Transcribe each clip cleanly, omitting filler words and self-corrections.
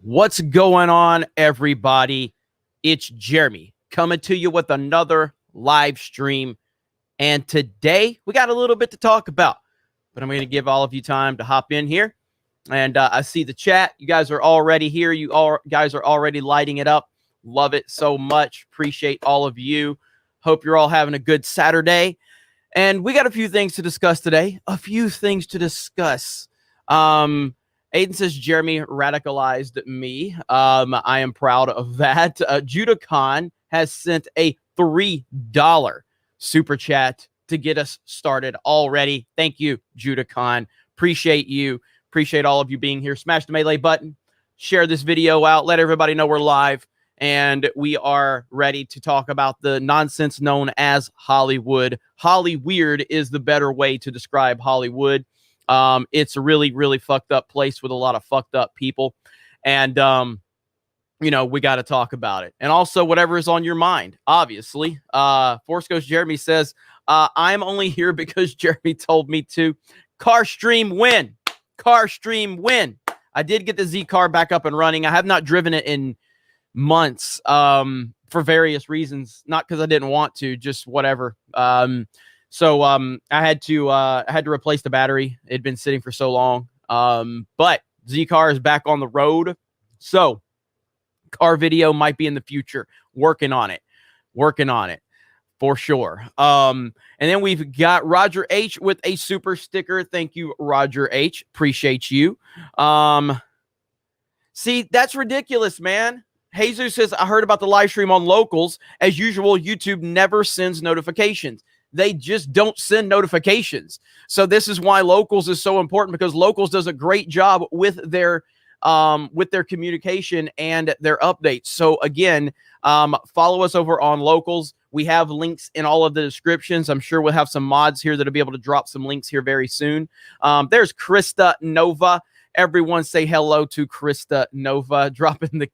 What's going on, everybody? It's Jeremy coming to you with another live stream. And today we got a little bit to talk about, but I'm going to give all of you time to hop in here. And I see the chat. You guys are already here. Guys are already lighting it up. Love it so much. Appreciate all of you. Hope you're all having a good Saturday. And we got a few things to discuss today. Aiden says Jeremy radicalized me. I am proud of that. Judah Khan has sent a $3 super chat to get us started already. Thank you, Judah Khan. Appreciate you. Appreciate all of you being here. Smash the melee button. Share this video out. Let everybody know we're live. And we are ready to talk about the nonsense known as Hollywood. Hollyweird is the better way to describe Hollywood. It's a really, really fucked up place with a lot of fucked up people. And, we got to talk about it. And also whatever is on your mind, obviously. Force Ghost Jeremy says, I'm only here because Jeremy told me to. Car stream win. Car stream win. I did get the Z car back up and running. I have not driven it in months for various reasons. Not because I didn't want to, just whatever. So I had to replace the battery. It had been sitting for so long. But Z-Car is back on the road. So car video might be in the future. Working on it for sure. And then we've got Roger H with a super sticker. Thank you, Roger H. Appreciate you. See, that's ridiculous, man. Jesus says, I heard about the live stream on Locals. As usual, YouTube never sends notifications. They just don't send notifications. So this is why Locals is so important, because Locals does a great job with their communication and their updates. So again, follow us over on Locals. We have links in all of the descriptions. I'm sure we'll have some mods here that'll be able to drop some links here very soon. There's Krista Nova. Everyone say hello to Krista Nova. Dropping the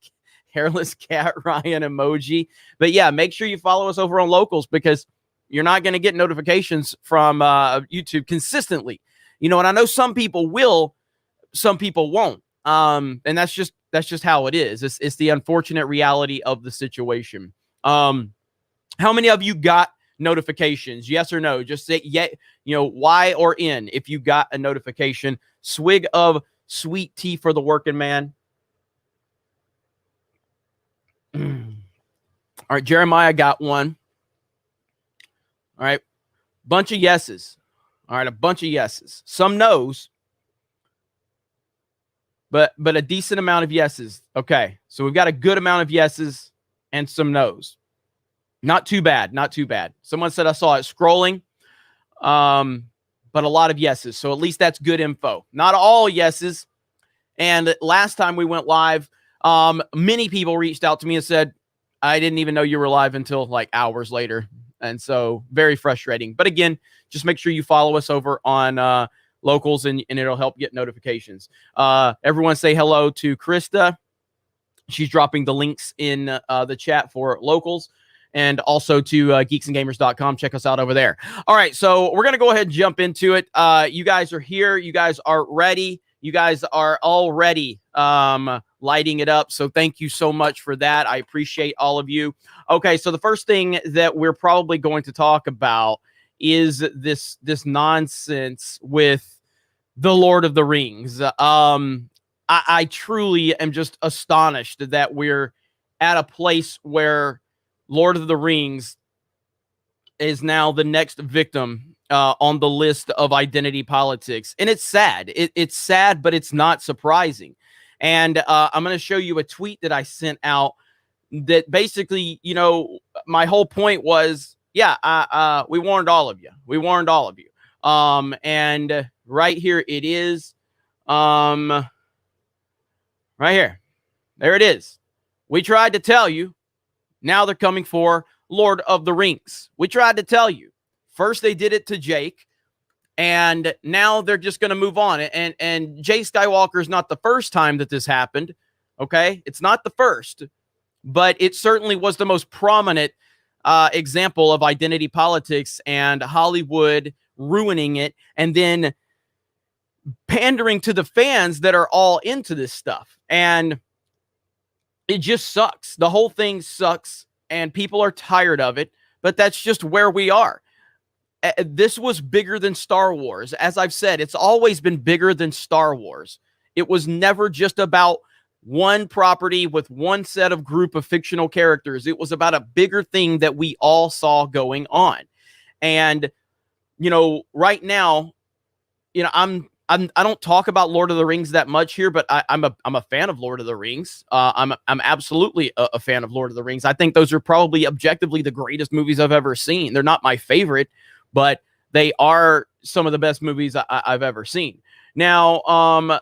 hairless cat Ryan emoji. But yeah, make sure you follow us over on Locals, because you're not going to get notifications from YouTube consistently. And I know some people will, some people won't. And that's just how it is. It's the unfortunate reality of the situation. How many of you got notifications? Yes or no? Just say yeah, Y or N if you got a notification. Swig of sweet tea for the working man. All right, Jeremiah got one. All right, bunch of yeses. All right, a bunch of yeses. Some no's, but a decent amount of yeses. Okay, so we've got a good amount of yeses and some no's. Not too bad, not too bad. Someone said I saw it scrolling, but a lot of yeses. So at least that's good info. Not all yeses. And last time we went live, many people reached out to me and said, I didn't even know you were live until like hours later. And so very frustrating. But again, just make sure you follow us over on Locals and it'll help get notifications. Everyone say hello to Krista. She's dropping the links in the chat for Locals, and also to geeksandgamers.com. Check us out over there. All right, so we're going to go ahead and jump into it. You guys are here. You guys are ready. You guys are already lighting it up. So thank you so much for that. I appreciate all of you. Okay, so the first thing that we're probably going to talk about is this nonsense with the Lord of the Rings. I truly am just astonished that we're at a place where Lord of the Rings is now the next victim on the list of identity politics. And it's sad. It's sad, but it's not surprising. And I'm going to show you a tweet that I sent out that basically, my whole point was, yeah, we warned all of you. We warned all of you. And right here it is. Right here. There it is. We tried to tell you. Now they're coming for Lord of the Rings. We tried to tell you. First they did it to Jake, and now they're just going to move on. And Jay Skywalker is not the first time that this happened. Okay? It's not the first, but it certainly was the most prominent example of identity politics and Hollywood ruining it, and then pandering to the fans that are all into this stuff. And It just sucks. The whole thing sucks, and people are tired of it, but that's just where we are. This was bigger than Star Wars. As I've said, it's always been bigger than Star Wars. It was never just about one property with one set of group of fictional characters. It was about a bigger thing that we all saw going on. And, right now, I don't talk about Lord of the Rings that much here, but I'm a fan of Lord of the Rings. I'm absolutely a fan of Lord of the Rings. I think those are probably objectively the greatest movies I've ever seen. They're not my favorite, but they are some of the best movies I've ever seen. Now,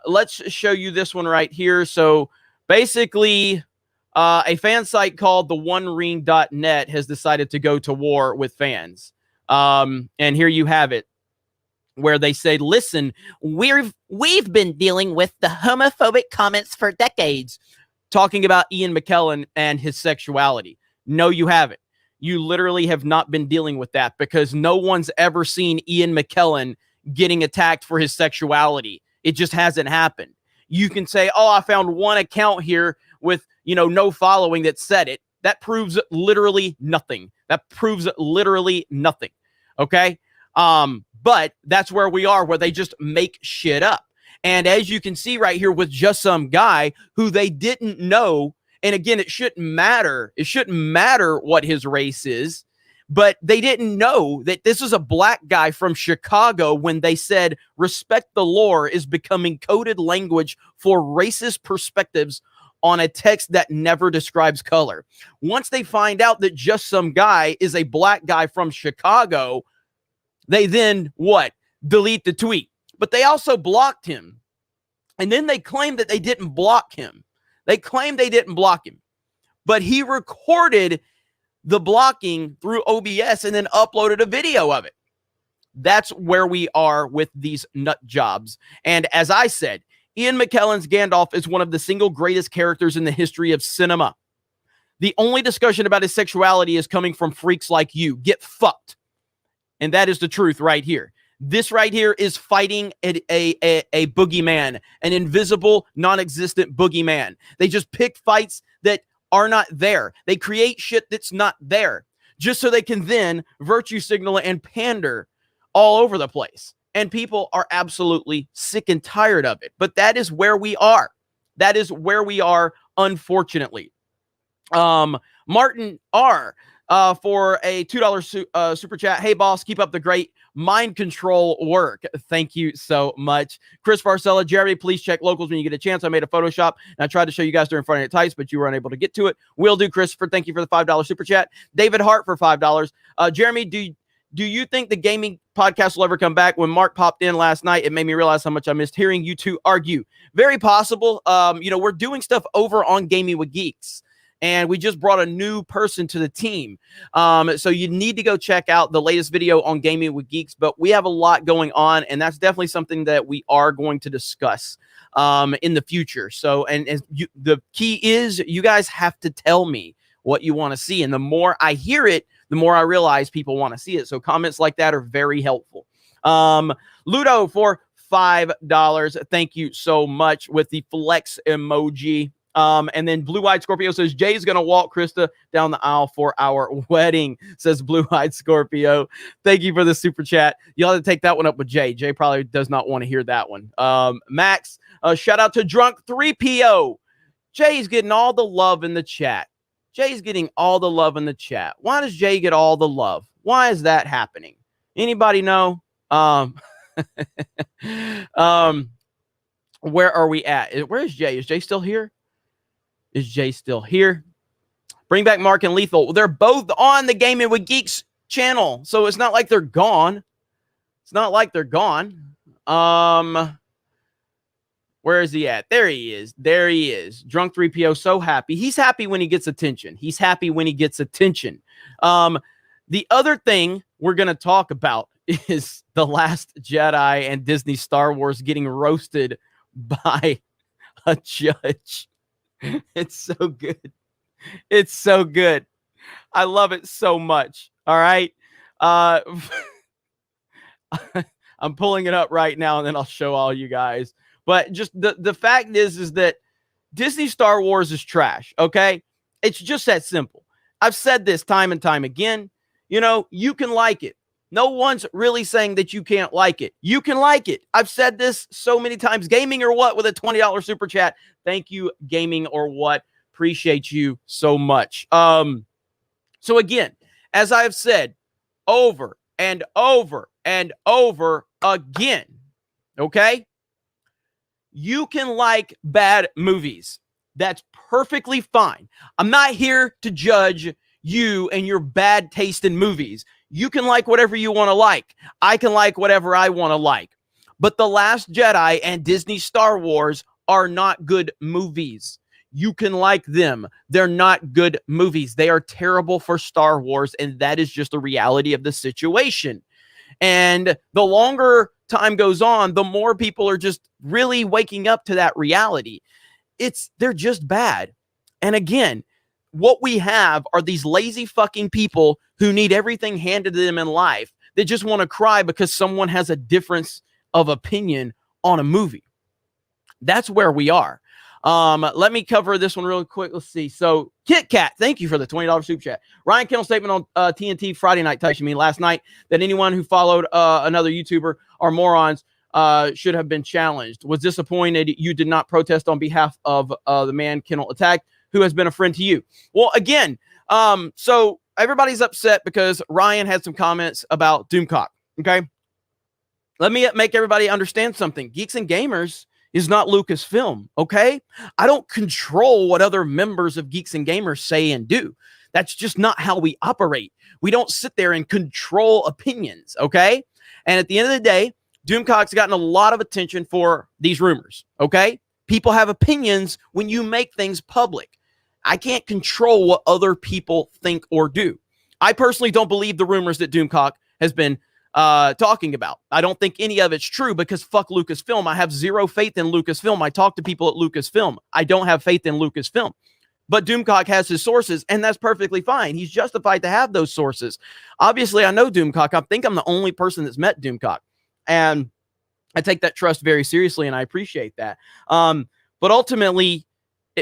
let's show you this one right here. So basically, a fan site called theonering.net has decided to go to war with fans. And here you have it, where they say, listen, we've been dealing with the homophobic comments for decades, talking about Ian McKellen and his sexuality. No, you haven't. You literally have not been dealing with that, because no one's ever seen Ian McKellen getting attacked for his sexuality. It just hasn't happened. You can say, oh, I found one account here with, no following that said it. That proves literally nothing. Okay? But that's where we are, where they just make shit up. And as you can see right here with just some guy who they didn't know, and again, it shouldn't matter. It shouldn't matter what his race is, but they didn't know that this is a black guy from Chicago when they said respect the lore is becoming coded language for racist perspectives on a text that never describes color. Once they find out that just some guy is a black guy from Chicago, they then delete the tweet. But they also blocked him. And then they claimed that they didn't block him. But he recorded the blocking through OBS and then uploaded a video of it. That's where we are with these nut jobs. And as I said, Ian McKellen's Gandalf is one of the single greatest characters in the history of cinema. The only discussion about his sexuality is coming from freaks like you. Get fucked. And that is the truth right here. This right here is fighting a boogeyman, an invisible, non-existent boogeyman. They just pick fights that are not there. They create shit that's not there, just so they can then virtue signal and pander all over the place. And people are absolutely sick and tired of it. But that is where we are. Unfortunately. Martin R., for a $2 super chat. Hey, boss, keep up the great mind control work. Thank you so much. Chris Varcella, Jeremy, please check locals when you get a chance. I made a Photoshop, and I tried to show you guys during Friday Night Tights, but you were unable to get to it. Will do, Christopher. Thank you for the $5 super chat. David Hart for $5. Jeremy, do you think the gaming podcast will ever come back? When Mark popped in last night, it made me realize how much I missed hearing you two argue. Very possible. We're doing stuff over on Gaming with Geeks, and we just brought a new person to the team. So you need to go check out the latest video on Gaming with Geeks. But we have a lot going on, and that's definitely something that we are going to discuss in the future. So, the key is you guys have to tell me what you want to see. And the more I hear it, the more I realize people want to see it. So comments like that are very helpful. Ludo for $5. Thank you so much, with the flex emoji. And then Blue Eyed Scorpio says, Jay's going to walk Krista down the aisle for our wedding, says Blue Eyed Scorpio. Thank you for the super chat. You'll have to take that one up with Jay. Jay probably does not want to hear that one. Max, shout out to Drunk 3PO. Jay's getting all the love in the chat. Why does Jay get all the love? Why is that happening? Anybody know? Where are we at? Where is Jay? Is Jay still here? Bring back Mark and Lethal. They're both on the Gaming with Geeks channel, so it's not like they're gone. Where is he at? There he is. Drunk 3PO, so happy. He's happy when he gets attention. The other thing we're going to talk about is The Last Jedi and Disney Star Wars getting roasted by a judge. It's so good. I love it so much. All right. I'm pulling it up right now, and then I'll show all you guys. But just the fact is that Disney Star Wars is trash, okay? It's just that simple. I've said this time and time again. You know, you can like it. No one's really saying that you can't like it. You can like it. I've said this so many times. Gaming or what with a $20 super chat. Thank you, Gaming or what. Appreciate you so much. So again, as I've said over and over and over again, okay? You can like bad movies. That's perfectly fine. I'm not here to judge you and your bad taste in movies. You can like whatever you want to like. I can like whatever I want to like. But The Last Jedi and Disney Star Wars are not good movies. You can like them. They're not good movies. They are terrible for Star Wars, and that is just the reality of the situation. And the longer time goes on, the more people are just really waking up to that reality. They're just bad. And again, what we have are these lazy fucking people who need everything handed to them in life. They just want to cry because someone has a difference of opinion on a movie. That's where we are. Let me cover this one real quick. Let's see. So Kit Kat, thank you for the $20 super chat. Ryan Kennel's statement on TNT Friday Night Touching Me last night that anyone who followed another YouTuber are morons should have been challenged. Was disappointed you did not protest on behalf of the man Kennel attacked, who has been a friend to you. Well, again, so everybody's upset because Ryan had some comments about Doomcock. Okay. Let me make everybody understand something. Geeks and Gamers is not Lucasfilm, okay? I don't control what other members of Geeks and Gamers say and do. That's just not how we operate. We don't sit there and control opinions, okay? And at the end of the day, Doomcock's gotten a lot of attention for these rumors, okay? People have opinions when you make things public. I can't control what other people think or do. I personally don't believe the rumors that Doomcock has been talking about. I don't think any of it's true because fuck Lucasfilm. I have zero faith in Lucasfilm. I talk to people at Lucasfilm. I don't have faith in Lucasfilm. But Doomcock has his sources, and that's perfectly fine. He's justified to have those sources. Obviously, I know Doomcock. I think I'm the only person that's met Doomcock. And I take that trust very seriously, and I appreciate that. But ultimately,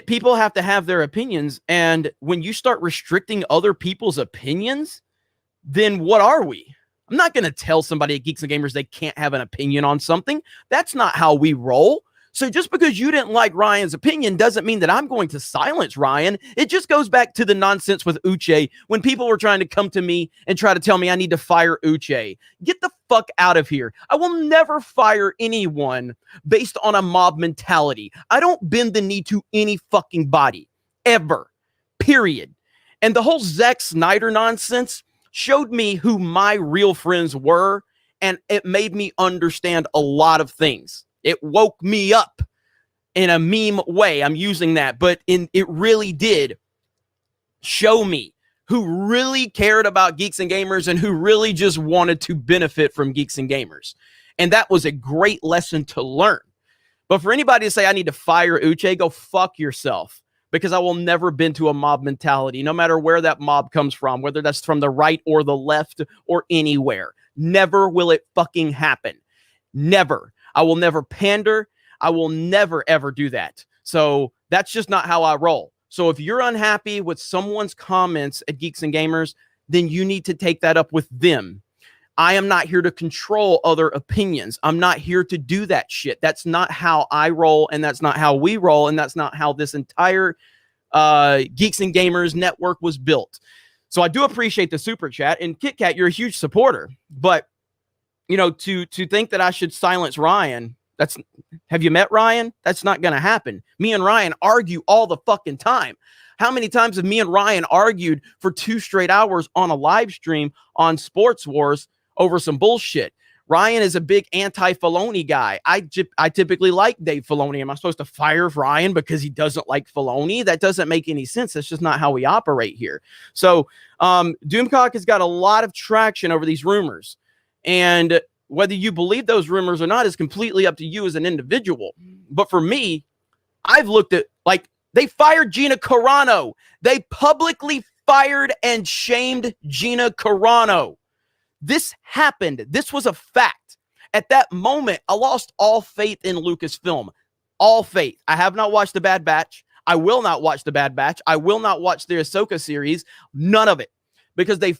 people have to have their opinions. And when you start restricting other people's opinions, then what are we? I'm not going to tell somebody at Geeks and Gamers they can't have an opinion on something. That's not how we roll. So just because you didn't like Ryan's opinion doesn't mean that I'm going to silence Ryan. It just goes back to the nonsense with Uche when people were trying to come to me and try to tell me I need to fire Uche. Get the fuck out of here. I will never fire anyone based on a mob mentality. I don't bend the knee to any fucking body. Ever. Period. And the whole Zack Snyder nonsense showed me who my real friends were, and it made me understand a lot of things. It woke me up in a meme way. I'm using that, but it really did show me who really cared about Geeks and Gamers and who really just wanted to benefit from Geeks and Gamers. And that was a great lesson to learn. But for anybody to say I need to fire Uche, go fuck yourself. Because I will never bend to a mob mentality, no matter where that mob comes from, whether that's from the right or the left or anywhere. Never will it fucking happen. Never. I will never pander. I will never, ever do that. So that's just not how I roll. So if you're unhappy with someone's comments at Geeks and Gamers, then you need to take that up with them. I am not here to control other opinions. I'm not here to do that shit. That's not how I roll, and that's not how we roll, and that's not how this entire Geeks and Gamers network was built. So I do appreciate the super chat, and Kit Kat, you're a huge supporter. But you know, to think that I should silence Ryan, have you met Ryan? That's not going to happen. Me and Ryan argue all the fucking time. How many times have me and Ryan argued for 2 straight hours on a live stream on Sports Wars over some bullshit? Ryan is a big anti-Filoni guy. I typically like Dave Filoni. Am I supposed to fire Ryan because he doesn't like Filoni? That doesn't make any sense. That's just not how we operate here. So Doomcock has got a lot of traction over these rumors. And whether you believe those rumors or not is completely up to you as an individual. But for me, I've looked at, like, they fired Gina Carano. They publicly fired and shamed Gina Carano. This happened. This was a fact. At that moment, I lost all faith in Lucasfilm. all faith. I have not watched The Bad Batch. I will not watch The Bad Batch. I will not watch the Ahsoka series. None of it. Because they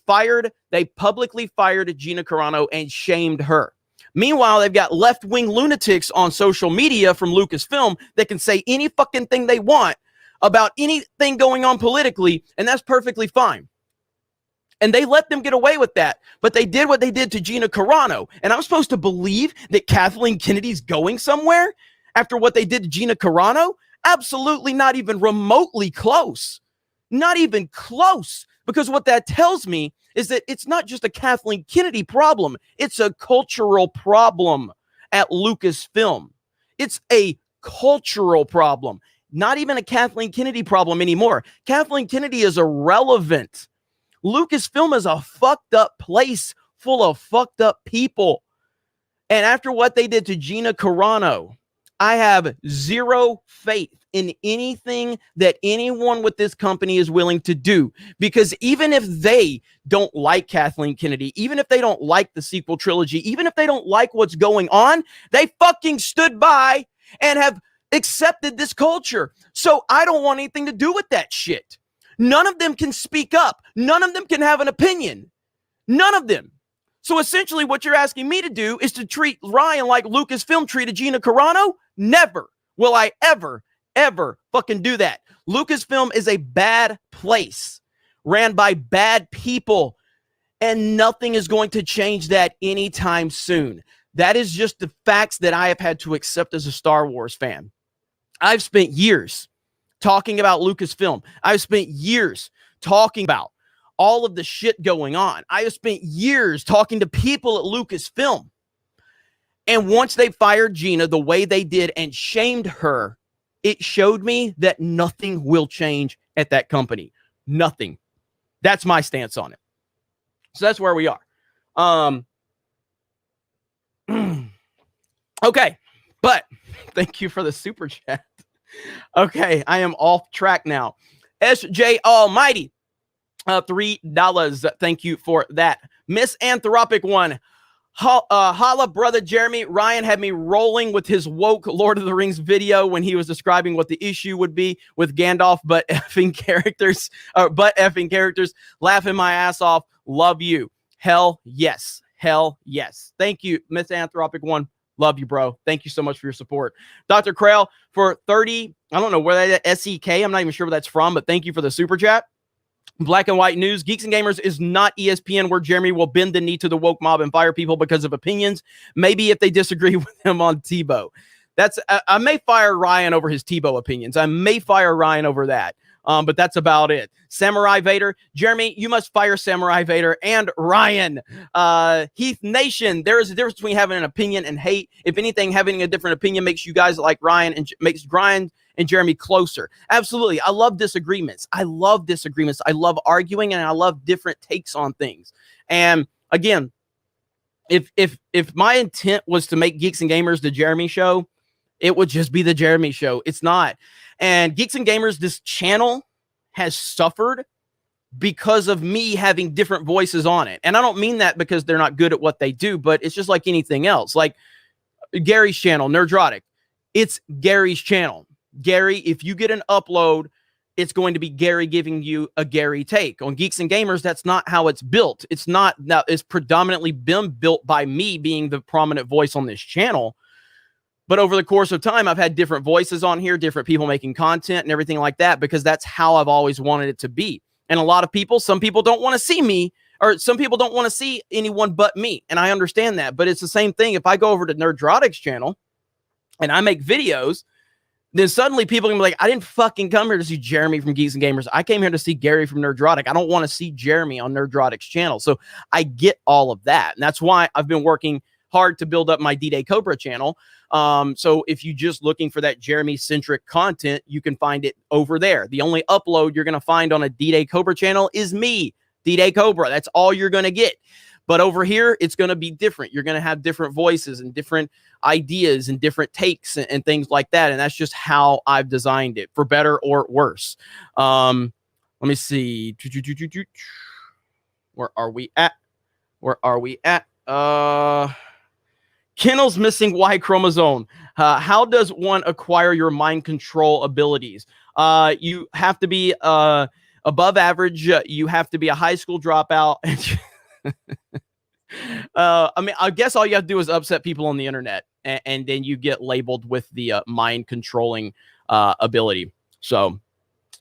publicly fired Gina Carano and shamed her. Meanwhile, they've got left-wing lunatics on social media from Lucasfilm that can say any fucking thing they want about anything going on politically, and that's perfectly fine. And they let them get away with that. But they did what they did to Gina Carano. And I'm supposed to believe that Kathleen Kennedy's going somewhere after what they did to Gina Carano? Absolutely not even remotely close. Not even close. Because what that tells me is that it's not just a Kathleen Kennedy problem. It's a cultural problem at Lucasfilm. It's a cultural problem. Not even a Kathleen Kennedy problem anymore. Kathleen Kennedy is irrelevant. Lucasfilm is a fucked up place full of fucked up people. And after what they did to Gina Carano, I have zero faith in anything that anyone with this company is willing to do. Because even if they don't like Kathleen Kennedy, even if they don't like the sequel trilogy, even if they don't like what's going on, they fucking stood by and have accepted this culture. So I don't want anything to do with that shit. None of them can speak up. None of them can have an opinion. None of them. So essentially what you're asking me to do is to treat Ryan like Lucasfilm treated Gina Carano? Never will I ever fucking do that. Lucasfilm is a bad place ran by bad people, and nothing is going to change that anytime soon. That is just the facts that I have had to accept as a Star Wars fan. I've spent years talking about Lucasfilm. I've spent years talking about all of the shit going on. I have spent years talking to people at Lucasfilm. And once they fired Gina the way they did and shamed her, it showed me that nothing will change at that company. Nothing. That's my stance on it. So that's where we are. Okay. But thank you for the super chat. Okay, I am off track now. SJ Almighty, $3. Thank you for that. Misanthropic one. Holla, brother Jeremy. Ryan had me rolling with his woke Lord of the Rings video when he was describing what the issue would be with Gandalf, but effing characters, laughing my ass off. Love you. Hell yes. Hell yes. Thank you, Misanthropic one. Love you, bro. Thank you so much for your support. Dr. Krell for 30. I don't know where that SEK. I'm not even sure where that's from, but thank you for the super chat. Black and White News. Geeks and Gamers is not ESPN where Jeremy will bend the knee to the woke mob and fire people because of opinions. Maybe if they disagree with him on Tebow. I may fire Ryan over his Tebow opinions. I may fire Ryan over that. But that's about it. Samurai Vader. Jeremy, you must fire Samurai Vader and Ryan. Heath Nation. There is a difference between having an opinion and hate. If anything, having a different opinion makes you guys like Ryan and makes Ryan and Jeremy closer. Absolutely. I love disagreements. I love arguing, and I love different takes on things. And again, if my intent was to make Geeks and Gamers the Jeremy show, it would just be the Jeremy show. It's not. And Geeks and Gamers, this channel has suffered because of me having different voices on it. And I don't mean that because they're not good at what they do, but it's just like anything else. Like Gary's channel, Nerdrotic. It's Gary's channel. Gary, if you get an upload, it's going to be Gary giving you a Gary take. On Geeks and Gamers, that's not how it's built. It's predominantly been built by me being the prominent voice on this channel. But over the course of time, I've had different voices on here, different people making content and everything like that, because that's how I've always wanted it to be. And a lot of people, some people don't want to see me, or some people don't want to see anyone but me. And I understand that. But it's the same thing. If I go over to Nerdrotic's channel and I make videos, then suddenly people can be like, I didn't fucking come here to see Jeremy from Geeks and Gamers. I came here to see Gary from Nerdrotic. I don't want to see Jeremy on Nerdrotic's channel. So I get all of that. And that's why I've been working hard to build up my D-Day Cobra channel. So if you're just looking for that Jeremy-centric content, you can find it over there. The only upload you're going to find on a D-Day Cobra channel is me, D-Day Cobra. That's all you're going to get. But over here, it's going to be different. You're going to have different voices and different ideas and different takes and things like that. And that's just how I've designed it, for better or worse. Let me see. Where are we at? Kennel's missing Y chromosome. How does one acquire your mind control abilities? You have to be above average. You have to be a high school dropout. I mean, I guess all you have to do is upset people on the internet, and then you get labeled with the mind controlling ability. So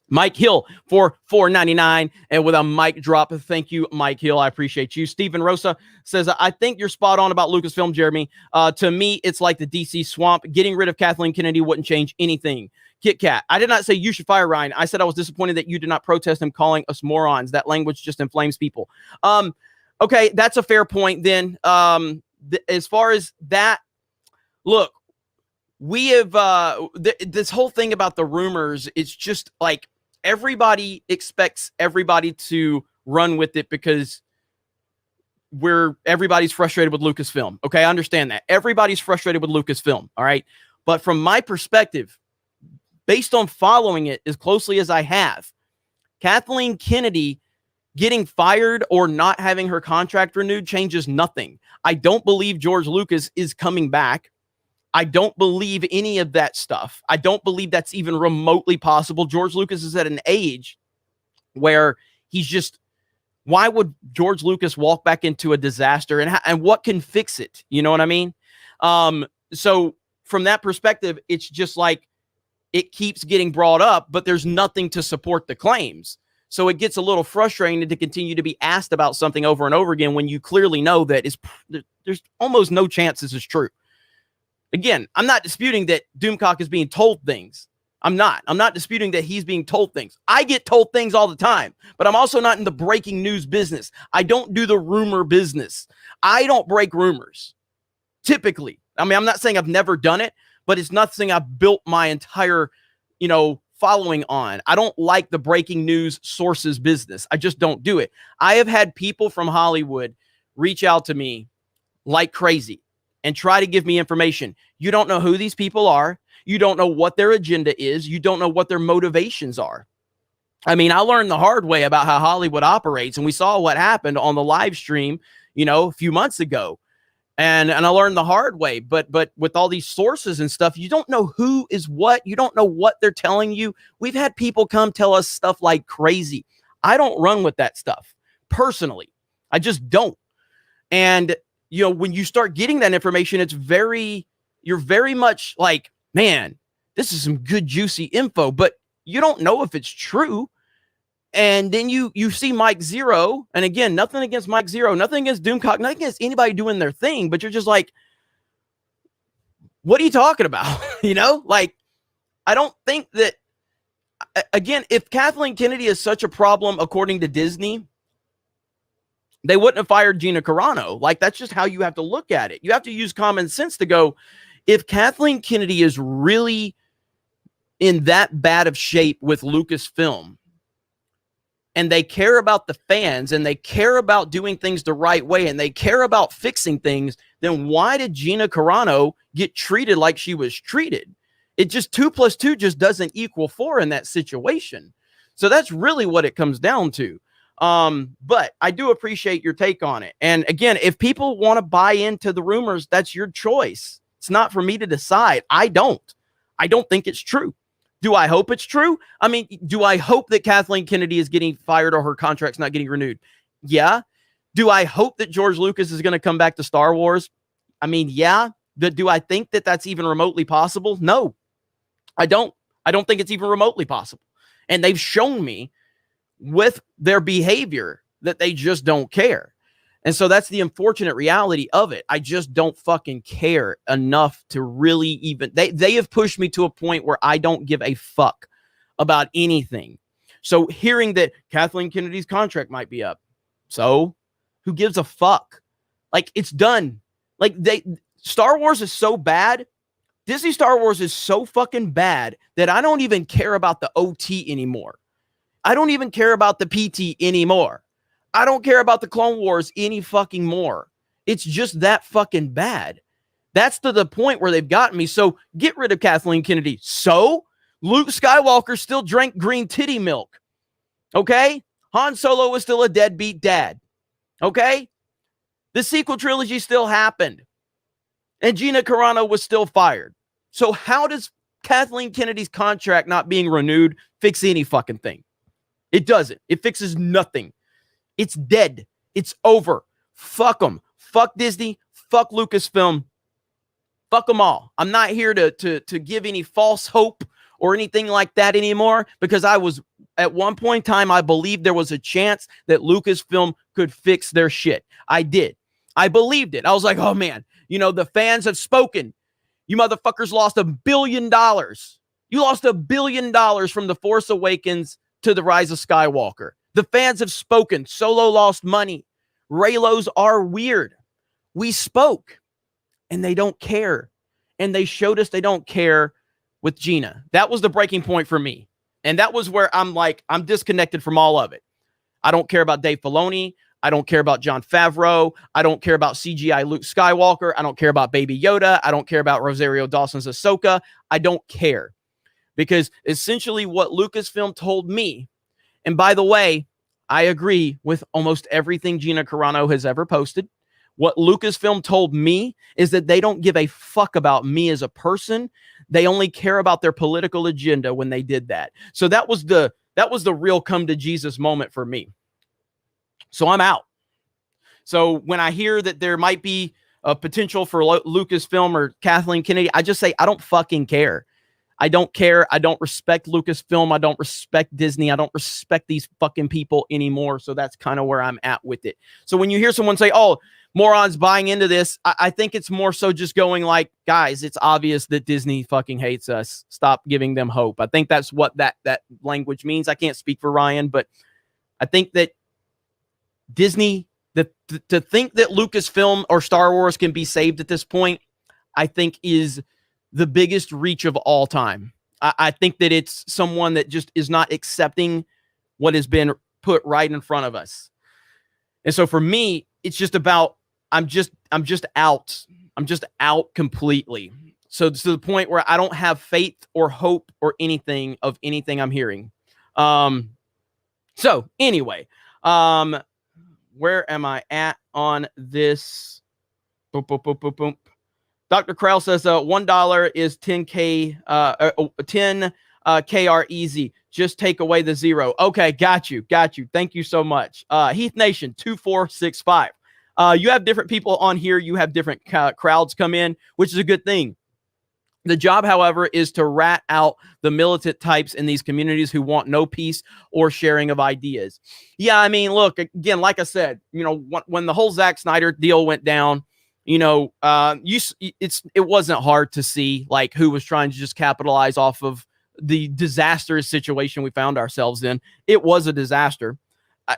Mike Hill for $4.99 and with a mic drop. Thank you, Mike Hill. I appreciate you. Stephen Rosa says, I think you're spot on about Lucasfilm, Jeremy. To me, it's like the DC swamp. Getting rid of Kathleen Kennedy wouldn't change anything. Kit Kat, I did not say you should fire Ryan. I said I was disappointed that you did not protest him calling us morons. That language just inflames people. Okay, that's a fair point then. As far as that, look, we have this whole thing about the rumors. It's just like everybody expects everybody to run with it because everybody's frustrated with Lucasfilm. Okay, I understand that. Everybody's frustrated with Lucasfilm, all right? But from my perspective, based on following it as closely as I have, Kathleen Kennedy getting fired or not having her contract renewed changes nothing. I don't believe George Lucas is coming back. I don't believe any of that stuff. I don't believe that's even remotely possible. George Lucas is at an age where he's just, why would George Lucas walk back into a disaster and what can fix it? You know what I mean? So from that perspective, it's just like it keeps getting brought up, but there's nothing to support the claims. So it gets a little frustrating to continue to be asked about something over and over again when you clearly know that there's almost no chance this is true. Again, I'm not disputing that Doomcock is being told things. I'm not disputing that he's being told things. I get told things all the time, but I'm also not in the breaking news business. I don't do the rumor business. I don't break rumors, typically. I mean, I'm not saying I've never done it, but it's nothing I've built my entire, following on. I don't like the breaking news sources business. I just don't do it. I have had people from Hollywood reach out to me like crazy and try to give me information. You don't know who these people are. You don't know what their agenda is. You don't know what their motivations are. I mean, I learned the hard way about how Hollywood operates, and we saw what happened on the live stream, a few months ago. And I learned the hard way, but with all these sources and stuff, you don't know who is what. You don't know what they're telling you. We've had people come tell us stuff like crazy. I don't run with that stuff personally. I just don't. And when you start getting that information, you're very much like, man, this is some good, juicy info, but you don't know if it's true. And then you see Mike Zero, and again, nothing against Mike Zero, nothing against Doomcock, nothing against anybody doing their thing, but you're just like, what are you talking about? Like, I don't think that, again, if Kathleen Kennedy is such a problem, according to Disney, they wouldn't have fired Gina Carano. Like, that's just how you have to look at it. You have to use common sense to go, if Kathleen Kennedy is really in that bad of shape with Lucasfilm, and they care about the fans, and they care about doing things the right way, and they care about fixing things, then why did Gina Carano get treated like she was treated? It just 2 + 2 just doesn't equal 4 in that situation. So that's really what it comes down to. But I do appreciate your take on it. And again, if people want to buy into the rumors, that's your choice. It's not for me to decide. I don't think it's true. Do I hope it's true? I mean, do I hope that Kathleen Kennedy is getting fired or her contract's not getting renewed? Yeah. Do I hope that George Lucas is going to come back to Star Wars? I mean, yeah. Do I think that that's even remotely possible? No, I don't. I don't think it's even remotely possible. And they've shown me with their behavior that they just don't care. And so that's the unfortunate reality of it. I just don't fucking care enough to really even, they have pushed me to a point where I don't give a fuck about anything. So hearing that Kathleen Kennedy's contract might be up, so who gives a fuck? Like, it's done. Like, Star Wars is so bad. Disney Star Wars is so fucking bad that I don't even care about the OT anymore. I don't even care about the PT anymore. I don't care about the Clone Wars any fucking more. It's just that fucking bad. That's to the point where they've gotten me. So get rid of Kathleen Kennedy. So Luke Skywalker still drank green titty milk. Okay? Han Solo was still a deadbeat dad. Okay? The sequel trilogy still happened. And Gina Carano was still fired. So how does Kathleen Kennedy's contract not being renewed fix any fucking thing? It doesn't. It fixes nothing. It's dead. It's over. Fuck them. Fuck Disney. Fuck Lucasfilm. Fuck them all. I'm not here to give any false hope or anything like that anymore, because I was, at one point in time, I believed there was a chance that Lucasfilm could fix their shit. I did. I believed it. I was like, oh man, you know, the fans have spoken. You motherfuckers lost $1 billion. You lost $1 billion from The Force Awakens to The Rise of Skywalker. The fans have spoken. Solo lost money. Reylos are weird. We spoke, and they don't care. And they showed us they don't care with Gina. That was the breaking point for me. And that was where I'm like, I'm disconnected from all of it. I don't care about Dave Filoni. I don't care about Jon Favreau. I don't care about CGI Luke Skywalker. I don't care about Baby Yoda. I don't care about Rosario Dawson's Ahsoka. I don't care. Because essentially what Lucasfilm told me, and by the way, I agree with almost everything Gina Carano has ever posted. What Lucasfilm told me is that they don't give a fuck about me as a person. They only care about their political agenda when they did that. So that was the real come to Jesus moment for me. So I'm out. So when I hear that there might be a potential for Lucasfilm or Kathleen Kennedy, I just say, I don't fucking care. I don't care. I don't respect Lucasfilm. I don't respect Disney. I don't respect these fucking people anymore. So that's kind of where I'm at with it. So when you hear someone say, oh, morons buying into this, I think it's more so just going like, guys, it's obvious that Disney fucking hates us. Stop giving them hope. I think that's what that language means. I can't speak for Ryan, but I think that Disney, to think that Lucasfilm or Star Wars can be saved at this point, I think is the biggest reach of all time. I think that it's someone that just is not accepting what has been put right in front of us. And so for me, it's just about, I'm just out. I'm just out completely. So to the point where I don't have faith or hope or anything of anything I'm hearing. So anyway, where am I at on this? Boom, boom, boom, boom, boom. Dr. Krell says $1 is 10K, 10 KR easy. Just take away the zero. Okay, got you. Thank you so much. Heath Nation 2465. You have different people on here. You have different crowds come in, which is a good thing. The job, however, is to rat out the militant types in these communities who want no peace or sharing of ideas. Yeah, I mean, look, again, like I said, you know, when the whole Zack Snyder deal went down, you know, it wasn't hard to see like who was trying to just capitalize off of the disastrous situation we found ourselves in. It was a disaster.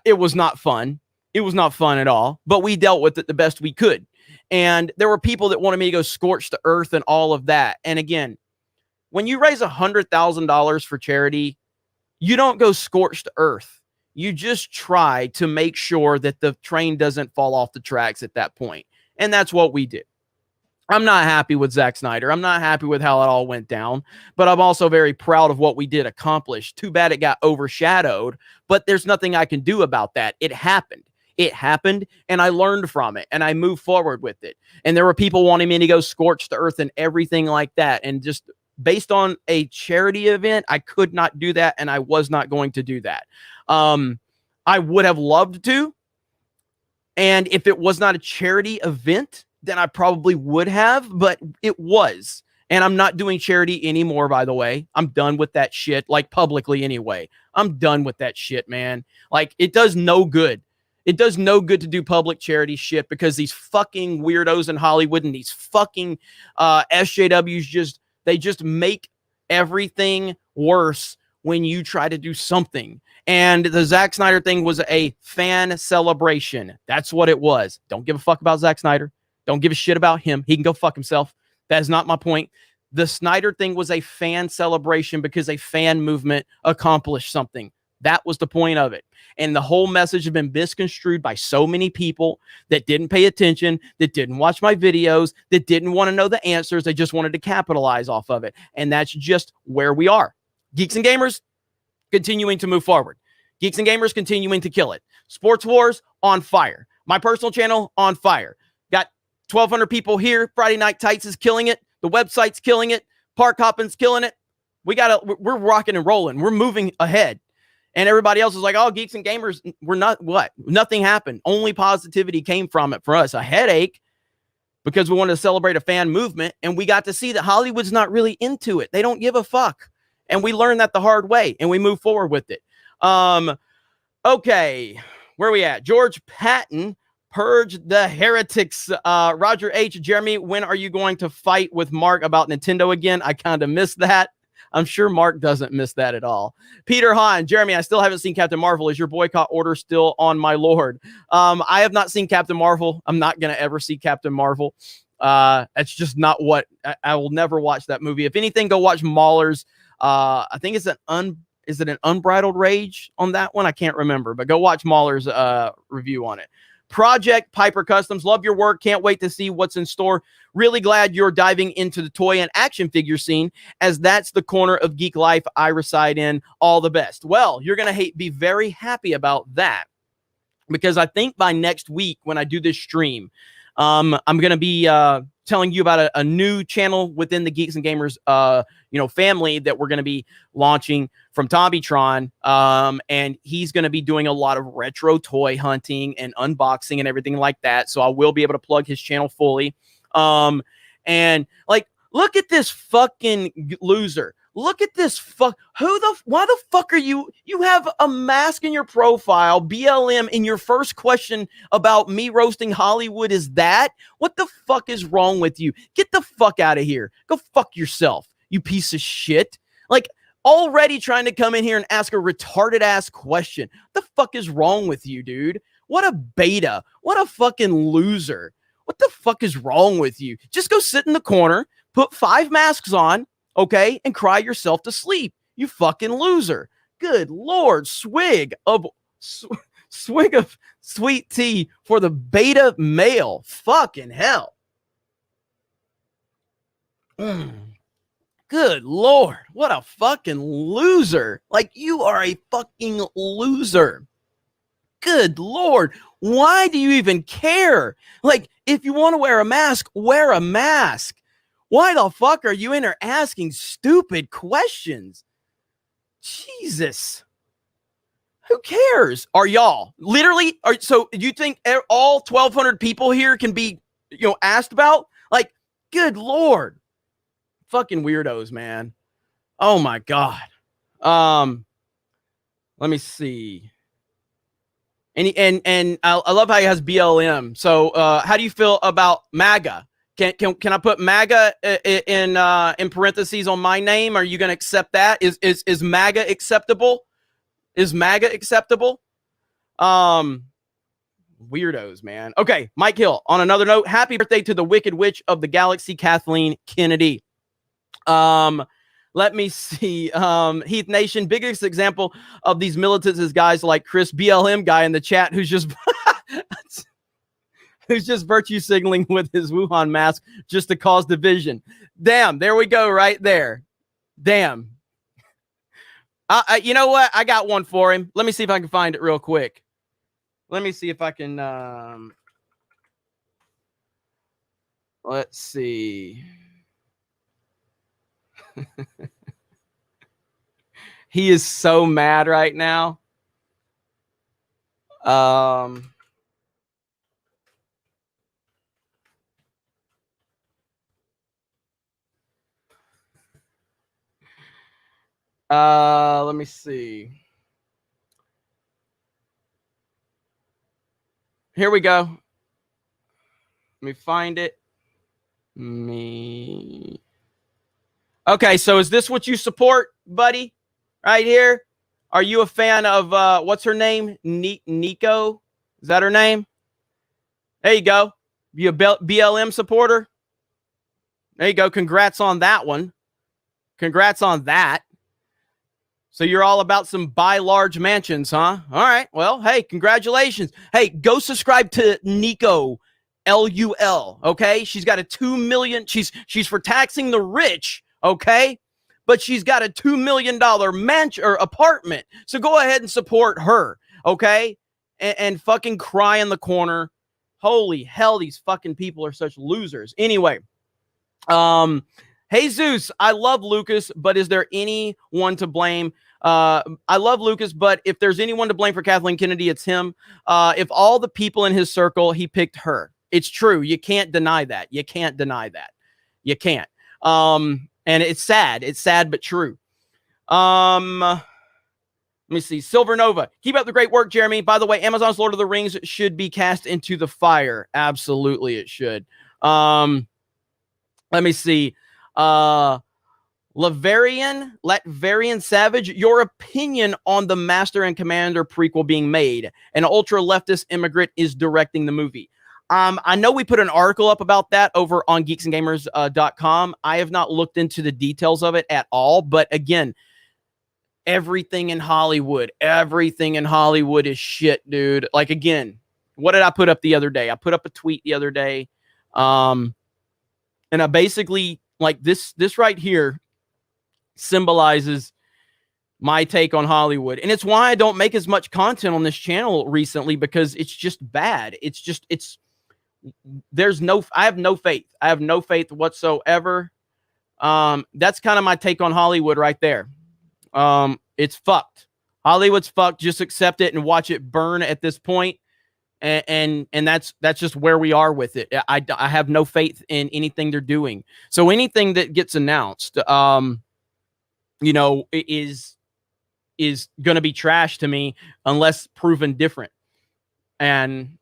It was not fun. It was not fun at all, but we dealt with it the best we could. And there were people that wanted me to go scorched to earth and all of that. And again, when you raise $100,000 for charity, you don't go scorched to earth. You just try to make sure that the train doesn't fall off the tracks at that point. And that's what we did. I'm not happy with Zack Snyder. I'm not happy with how it all went down, but I'm also very proud of what we did accomplish. Too bad it got overshadowed, but there's nothing I can do about that. It happened. It happened, and I learned from it, and I moved forward with it. And there were people wanting me to go scorched to earth and everything like that. And just based on a charity event, I could not do that, and I was not going to do that. I would have loved to. And if it was not a charity event, then I probably would have, but it was. And I'm not doing charity anymore, by the way. I'm done with that shit, like publicly anyway. I'm done with that shit, man. Like, it does no good. It does no good to do public charity shit because these fucking weirdos in Hollywood and these fucking SJWs they just make everything worse when you try to do something. And the Zack Snyder thing was a fan celebration. That's what it was. Don't give a fuck about Zack Snyder. Don't give a shit about him. He can go fuck himself. That is not my point. The Snyder thing was a fan celebration because a fan movement accomplished something. That was the point of it. And the whole message has been misconstrued by so many people that didn't pay attention, that didn't watch my videos, that didn't want to know the answers. They just wanted to capitalize off of it. And that's just where we are. Geeks and Gamers continuing to move forward. Geeks and Gamers continuing to kill it. Sports Wars on fire. My personal channel on fire. Got 1,200 people here. Friday Night Tights is killing it. The website's killing it. Park Hopping's killing it. We're rocking and rolling. We're moving ahead. And everybody else is like, oh, Geeks and Gamers, we're not, what? Nothing happened. Only positivity came from it for us. A headache because we wanted to celebrate a fan movement. And we got to see that Hollywood's not really into it. They don't give a fuck. And we learned that the hard way and we move forward with it. Okay. Where are we at? George Patton, Purge the Heretics. Roger H. Jeremy, when are you going to fight with Mark about Nintendo again? I kind of missed that. I'm sure Mark doesn't miss that at all. Peter Hahn, Jeremy, I still haven't seen Captain Marvel. Is your boycott order still on, my lord? I have not seen Captain Marvel. I'm not going to ever see Captain Marvel. That's just not what I will never watch that movie. If anything, go watch Mahler's. I think it's is it an Unbridled Rage on that one? I can't remember, but go watch Mahler's review on it. Project Piper Customs, love your work. Can't wait to see what's in store. Really glad you're diving into the toy and action figure scene, as that's the corner of geek life I reside in. All the best. Well, you're going to be very happy about that, because I think by next week when I do this stream, I'm going to be telling you about a new channel within the Geeks and Gamers family that we're going to be launching from Tommytron. And he's going to be doing a lot of retro toy hunting and unboxing and everything like that. So I will be able to plug his channel fully. And like, look at this fucking loser. Look at this why the fuck are you have a mask in your profile, BLM, in your first question about me roasting Hollywood is that? What the fuck is wrong with you? Get the fuck out of here. Go fuck yourself, you piece of shit. Like, already trying to come in here and ask a retarded ass question. What the fuck is wrong with you, dude? What a beta. What a fucking loser. What the fuck is wrong with you? Just go sit in the corner, put 5 masks on, okay, and cry yourself to sleep. You fucking loser. Good Lord, swig of sweet tea for the beta male. Fucking hell. Good Lord, what a fucking loser. Like, you are a fucking loser. Good Lord, why do you even care? Like, if you want to wear a mask, wear a mask. Why the fuck are you in there asking stupid questions? Jesus. Who cares? Are y'all literally? So do you think all 1,200 people here can be, asked about? Like, good Lord. Fucking weirdos, man. Oh my God. Let me see. And I love how he has BLM. So how do you feel about MAGA? Can I put MAGA in parentheses on my name? Are you going to accept that? Is MAGA acceptable? Is MAGA acceptable? Weirdos, man. Okay, Mike Hill. On another note, happy birthday to the Wicked Witch of the Galaxy, Kathleen Kennedy. Let me see. Heath Nation, biggest example of these militants is guys like Chris BLM guy in the chat who's just who's just virtue signaling with his Wuhan mask just to cause division. Damn, there we go right there. Damn. You know what? I got one for him. Let me see if I can find it real quick. Let me see if I can. Let's see. He is so mad right now. Let me see. Here we go. Let me find it. Okay, so is this what you support, buddy? Right here? Are you a fan of, what's her name? Nico? Is that her name? There you go. You a BLM supporter? There you go. Congrats on that one. Congrats on that. So you're all about some buy large mansions, huh? All right. Well, hey, congratulations. Hey, go subscribe to Nico LUL. Okay. She's got a 2 million. She's for taxing the rich. Okay. But she's got a $2 million mansion or apartment. So go ahead and support her. Okay. And fucking cry in the corner Holy hell, these fucking people are such losers. Anyway, Jesus, I love Lucas, but is there anyone to blame? I love Lucas, but if there's anyone to blame for Kathleen Kennedy, it's him. If all the people in his circle, he picked her. It's true. You can't deny that. You can't deny that. You can't. And it's sad. It's sad, but true. Let me see. Silver Nova. Keep up the great work, Jeremy. By the way, Amazon's Lord of the Rings should be cast into the fire. Absolutely, it should. Let me see. Latverian Savage, your opinion on the Master and Commander prequel being made. An ultra-leftist immigrant is directing the movie. I know we put an article up about that over on geeksandgamers.com. I have not looked into the details of it at all, but again, everything in Hollywood is shit, dude. Like, again, what did I put up the other day? I put up a tweet the other day. And I basically, like, this right here symbolizes my take on Hollywood. And it's why I don't make as much content on this channel recently, because it's just bad. I have no faith. I have no faith whatsoever. That's kind of my take on Hollywood right there. It's fucked. Hollywood's fucked. Just accept it and watch it burn at this point. And that's just where we are with it. I have no faith in anything they're doing. So anything that gets announced, is going to be trash to me unless proven different. And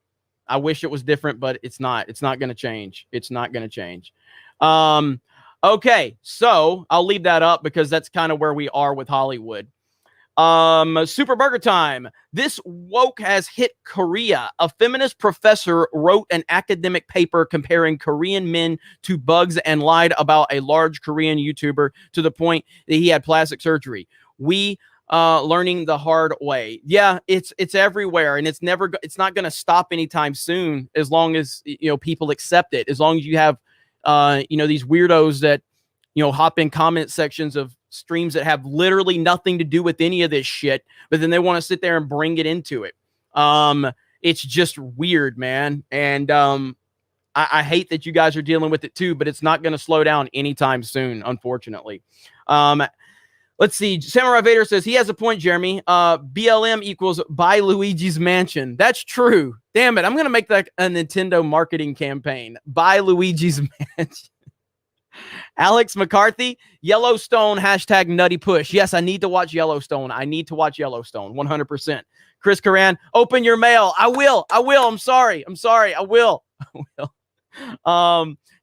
I wish it was different, but it's not. It's not going to change. It's not going to change. Okay, so I'll leave that up because that's kind of where we are with Hollywood. Super Burger Time. This woke has hit Korea. A feminist professor wrote an academic paper comparing Korean men to bugs and lied about a large Korean YouTuber to the point that he had plastic surgery. We learning the hard way. Yeah, it's everywhere, and it's not going to stop anytime soon, as long as people accept it. As long as you have these weirdos that hop in comment sections of streams that have literally nothing to do with any of this shit, but then they want to sit there and bring it into it. It's just weird, man. And I hate that you guys are dealing with it too, but it's not going to slow down anytime soon, unfortunately. Let's see. Samurai Vader says he has a point, Jeremy. BLM equals buy Luigi's Mansion. That's true. Damn it. I'm going to make that a Nintendo marketing campaign. Buy Luigi's Mansion. Alex McCarthy, Yellowstone, hashtag nutty push. Yes, I need to watch Yellowstone. 100%. Chris Karan, open your mail. I will. I'm sorry. I will.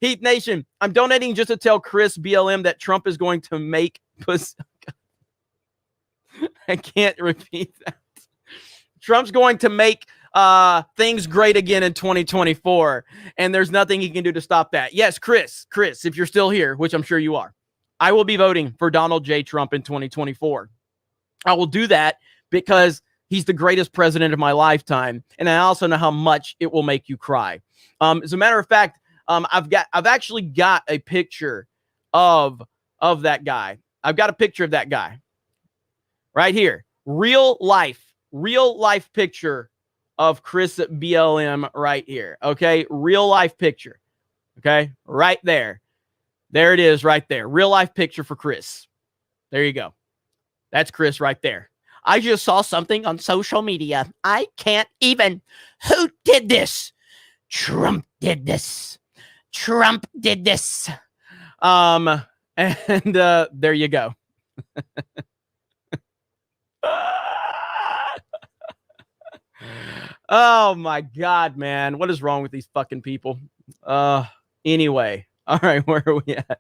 Heath Nation, I'm donating just to tell Chris BLM that Trump is going to make pussy. I can't repeat that. Trump's going to make things great again in 2024, and there's nothing he can do to stop that. Yes, Chris, if you're still here, which I'm sure you are, I will be voting for Donald J. Trump in 2024. I will do that because he's the greatest president of my lifetime, and I also know how much it will make you cry. As a matter of fact, I've actually got a picture of that guy. I've got a picture of that guy right here. Real life picture of Chris at BLM right here. Okay. Real life picture. Okay. Right there. There it is right there. Real life picture for Chris. There you go. That's Chris right there. I just saw something on social media. I can't even. Who did this? Trump did this. And there you go. Oh my God, man. What is wrong with these fucking people? Anyway. All right, where are we at?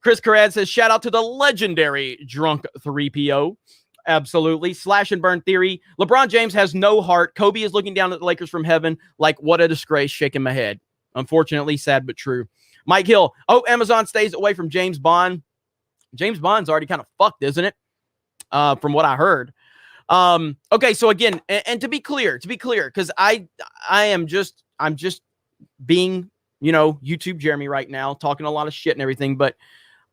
Chris Carrad says, shout out to the legendary Drunk 3PO. Absolutely. Slash and burn theory. LeBron James has no heart. Kobe is looking down at the Lakers from heaven like, what a disgrace, shaking my head. Unfortunately, sad but true. Mike Hill. Oh, Amazon stays away from James Bond. James Bond's already kind of fucked, isn't it? From what I heard. Okay, so again, and to be clear, because I'm just being, YouTube Jeremy right now, talking a lot of shit and everything, but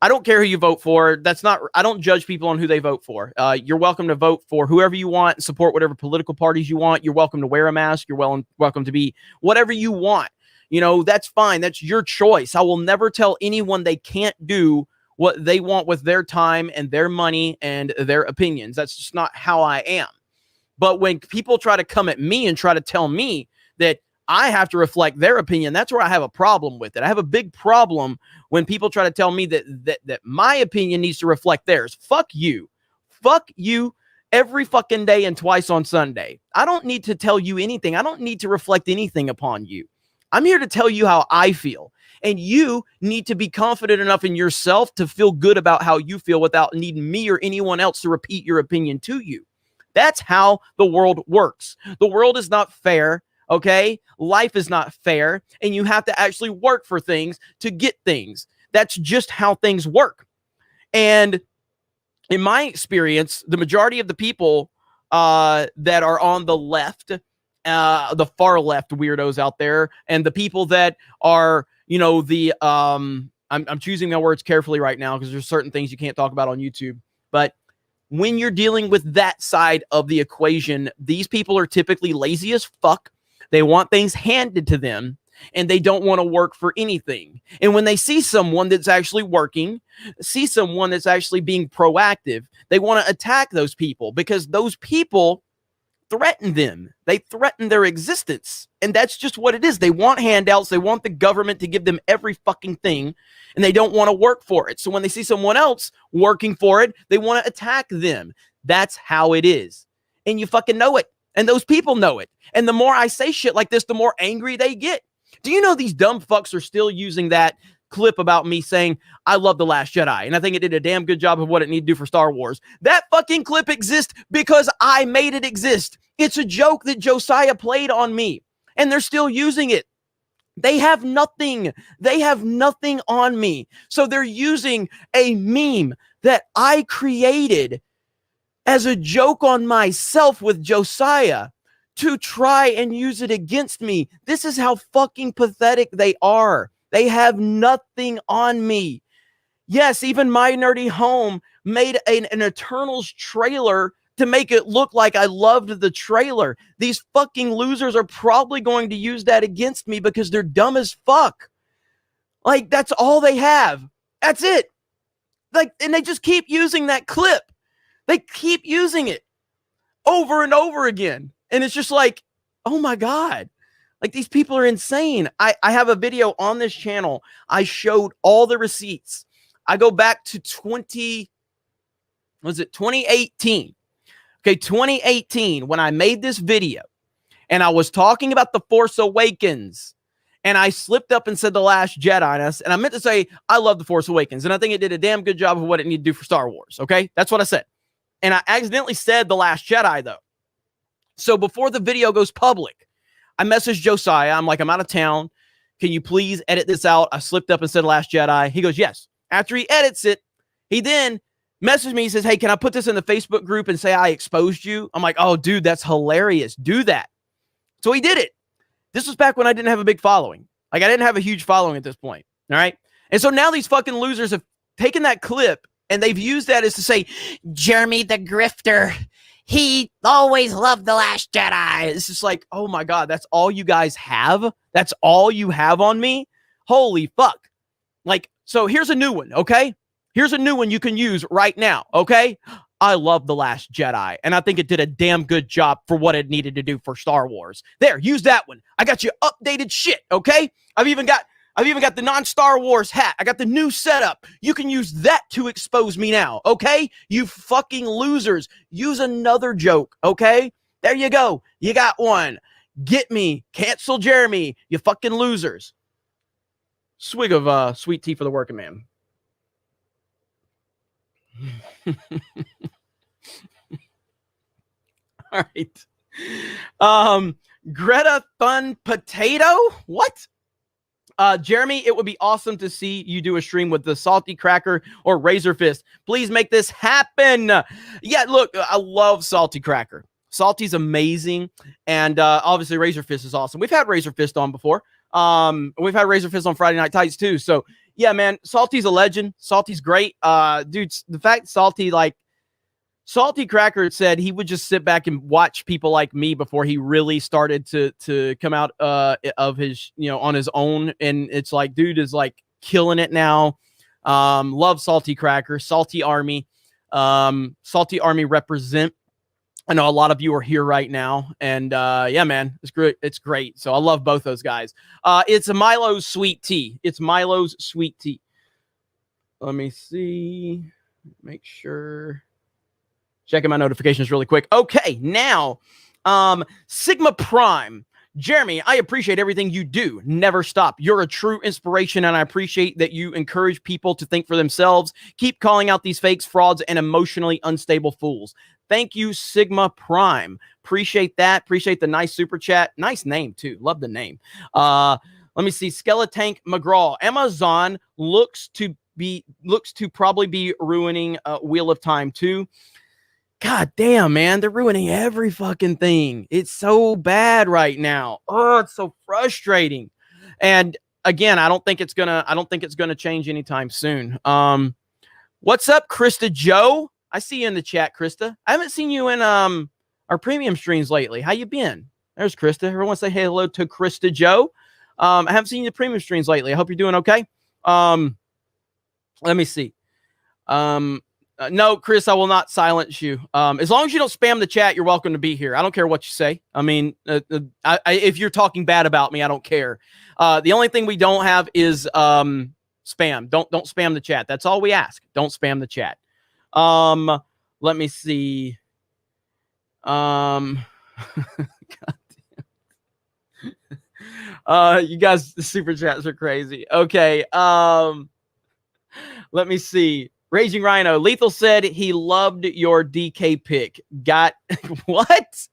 I don't care who you vote for. I don't judge people on who they vote for. You're welcome to vote for whoever you want, support whatever political parties you want. You're welcome to wear a mask. You're welcome to be whatever you want. That's fine. That's your choice. I will never tell anyone they can't do what they want with their time and their money and their opinions. That's just not how I am. But when people try to come at me and try to tell me that I have to reflect their opinion, that's where I have a problem with it. I have a big problem when people try to tell me that my opinion needs to reflect theirs. Fuck you. Fuck you every fucking day and twice on Sunday. I don't need to tell you anything. I don't need to reflect anything upon you. I'm here to tell you how I feel. And you need to be confident enough in yourself to feel good about how you feel without needing me or anyone else to repeat your opinion to you. That's how the world works. The world is not fair, okay? Life is not fair, and you have to actually work for things to get things. That's just how things work. And in my experience, the majority of the people that are on the left, the far left weirdos out there, and the people that are, I'm choosing my words carefully right now because there's certain things you can't talk about on YouTube, but when you're dealing with that side of the equation, these people are typically lazy as fuck. They want things handed to them, and they don't want to work for anything. And when they see someone that's actually working, see someone that's actually being proactive, they want to attack those people because those people threaten them. They threaten their existence. And that's just what it is. They want handouts. They want the government to give them every fucking thing, and they don't want to work for it. So when they see someone else working for it, they want to attack them. That's how it is. And you fucking know it. And those people know it. And the more I say shit like this, the more angry they get. Do you know these dumb fucks are still using that clip about me saying, I love The Last Jedi, and I think it did a damn good job of what it needed to do for Star Wars? That fucking clip exists because I made it exist. It's a joke that Josiah played on me, and they're still using it. They have nothing. They have nothing on me. So they're using a meme that I created as a joke on myself with Josiah to try and use it against me. This is how fucking pathetic they are. They have nothing on me. Yes, even My Nerdy Home made an Eternals trailer to make it look like I loved the trailer. These fucking losers are probably going to use that against me because they're dumb as fuck. Like, that's all they have. That's it. Like, and they just keep using that clip. They keep using it over and over again. And it's just like, oh my God. Like, these people are insane. I have a video on this channel. I showed all the receipts. I go back to 2018? Okay, 2018, when I made this video, and I was talking about The Force Awakens, and I slipped up and said The Last Jedi, and I meant to say, I love The Force Awakens, and I think it did a damn good job of what it needed to do for Star Wars, okay? That's what I said. And I accidentally said The Last Jedi, though. So before the video goes public, I messaged Josiah. I'm like, I'm out of town. Can you please edit this out? I slipped up and said Last Jedi. He goes, yes. After he edits it, he then messaged me. He says, hey, can I put this in the Facebook group and say I exposed you? I'm like, oh, dude, that's hilarious. Do that. So he did it. This was back when I didn't have a big following. Like, I didn't have a huge following at this point. All right. And so now these fucking losers have taken that clip and they've used that as to say, Jeremy the grifter, he always loved The Last Jedi. It's just like, oh my God, that's all you guys have? That's all you have on me? Holy fuck. Like, so here's a new one, okay? Here's a new one you can use right now, okay? I love The Last Jedi, and I think it did a damn good job for what it needed to do for Star Wars. There, use that one. I got you updated shit, okay? I've even got the non-Star Wars hat. I got the new setup. You can use that to expose me now, okay? You fucking losers. Use another joke, okay? There you go. You got one. Get me. Cancel Jeremy, you fucking losers. Swig of sweet tea for the working man. All right. Greta Fun Potato? What? Jeremy, it would be awesome to see you do a stream with the Salty Cracker or Razor Fist. Please make this happen. Yeah, look, I love Salty Cracker. Salty's amazing. And obviously Razor Fist is awesome. We've had Razor Fist on before. We've had Razor Fist on Friday Night Tights too. So Yeah, man, Salty's a legend. Salty's great. Dude, the fact Salty Cracker said he would just sit back and watch people like me before he really started to come out of his, on his own. And it's like, dude is like killing it now. Love Salty Cracker, Salty Army. Salty Army represent. I know a lot of you are here right now. And yeah, man, it's great. It's great. So I love both those guys. It's a Milo's sweet tea. It's Milo's sweet tea. Let me see. Make sure. Checking my notifications really quick. Okay, now, Sigma Prime. Jeremy, I appreciate everything you do. Never stop. You're a true inspiration, and I appreciate that you encourage people to think for themselves. Keep calling out these fakes, frauds, and emotionally unstable fools. Thank you, Sigma Prime. Appreciate that. Appreciate the nice super chat. Nice name, too. Love the name. Let me see. Skeletank McGraw. Amazon looks to probably be ruining Wheel of Time, too. God damn, man, they're ruining every fucking thing. It's so bad right now. Oh, it's so frustrating. And again, I don't think it's gonna change anytime soon. What's up, Krista Joe? I see you in the chat, Krista. I haven't seen you in our premium streams lately. How you been? There's Krista. Everyone say hello to Krista Joe. I haven't seen you in the premium streams lately. I hope you're doing okay. Let me see. No, Chris, I will not silence you. As long as you don't spam the chat, you're welcome to be here. I don't care what you say. I mean, if you're talking bad about me, I don't care. The only thing we don't have is spam. Don't spam the chat. That's all we ask. Don't spam the chat. Let me see. God damn. You guys, the super chats are crazy. Okay. Let me see. Raging Rhino. Lethal said he loved your DK pick. Got what?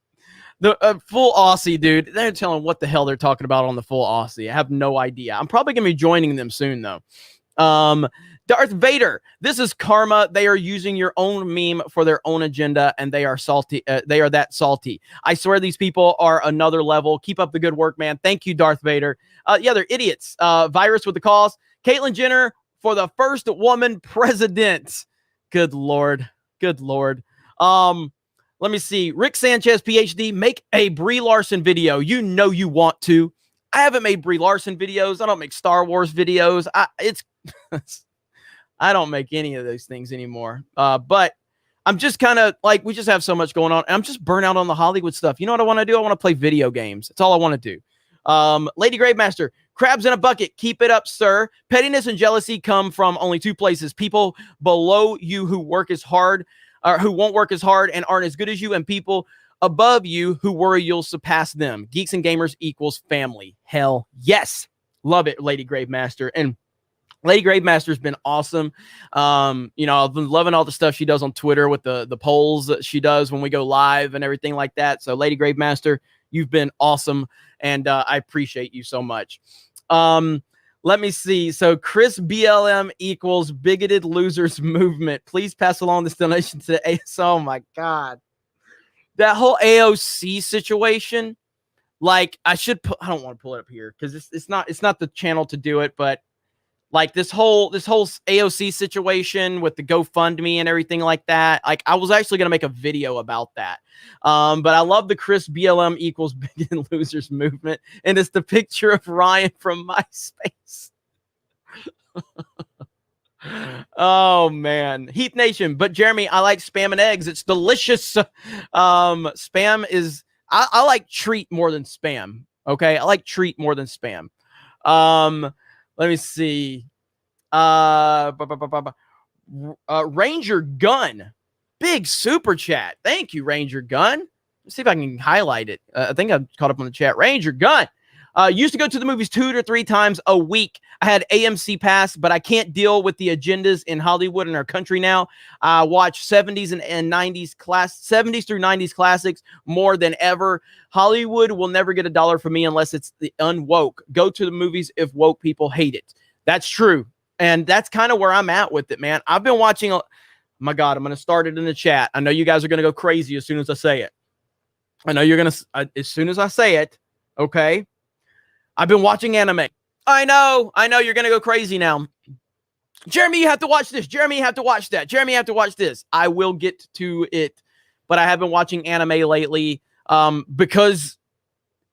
The full Aussie, dude. They're telling what the hell they're talking about on the full Aussie. I have no idea. I'm probably going to be joining them soon, though. Darth Vader. This is karma. They are using your own meme for their own agenda, and they are salty. They are that salty. I swear these people are another level. Keep up the good work, man. Thank you, Darth Vader. Yeah, they're idiots. Virus with the cause. Caitlyn Jenner for the first woman president. Good Lord. Good Lord. Let me see. Rick Sanchez, PhD, make a Brie Larson video. You know you want to. I haven't made Brie Larson videos. I don't make Star Wars videos. I don't make any of those things anymore. But I'm just kind of like, we just have so much going on. And I'm just burnt out on the Hollywood stuff. You know what I want to do? I want to play video games. That's all I want to do. Lady Gravemaster, crabs in a bucket. Keep it up, sir. Pettiness and jealousy come from only two places: people below you who work as hard, or who won't work as hard and aren't as good as you, and people above you who worry you'll surpass them. Geeks and Gamers equals family. Hell yes. Love it, Lady Gravemaster. And Lady Gravemaster's been awesome. I've been loving all the stuff she does on Twitter with the polls that she does when we go live and everything like that. So Lady Gravemaster, you've been awesome, and I appreciate you so much. Let me see. So Chris BLM equals bigoted losers movement. Please pass along this donation to AS. Oh my God. That whole AOC situation, like I don't want to pull it up here because it's not the channel to do it, but like this whole AOC situation with the GoFundMe and everything like that. Like I was actually going to make a video about that. But I love the Chris BLM equals bigoted losers movement. And it's the picture of Ryan from MySpace. Oh man, Heath Nation. But Jeremy, I like spam and eggs. It's delicious. Spam is I like treat more than spam. Okay, I like treat more than spam. Let me see. Ranger Gun, big super chat. Thank you, Ranger Gun. Let's see if I can highlight it. I think I've caught up on the chat. Ranger Gun. Used to go to the movies 2 to 3 times a week. I had AMC Pass, but I can't deal with the agendas in Hollywood and our country now. I watch 70s and 90s 70s through 90s classics more than ever. Hollywood will never get $1 from me unless it's the unwoke. Go to the movies if woke people hate it. That's true. And that's kind of where I'm at with it, man. I've been watching. My God, I'm going to start it in the chat. I know you guys are going to go crazy as soon as I say it. I know you're going to, as soon as I say it. Okay. I've been watching anime. I know you're going to go crazy now. Jeremy, you have to watch this. Jeremy, you have to watch that. Jeremy, you have to watch this. I will get to it, but I have been watching anime lately because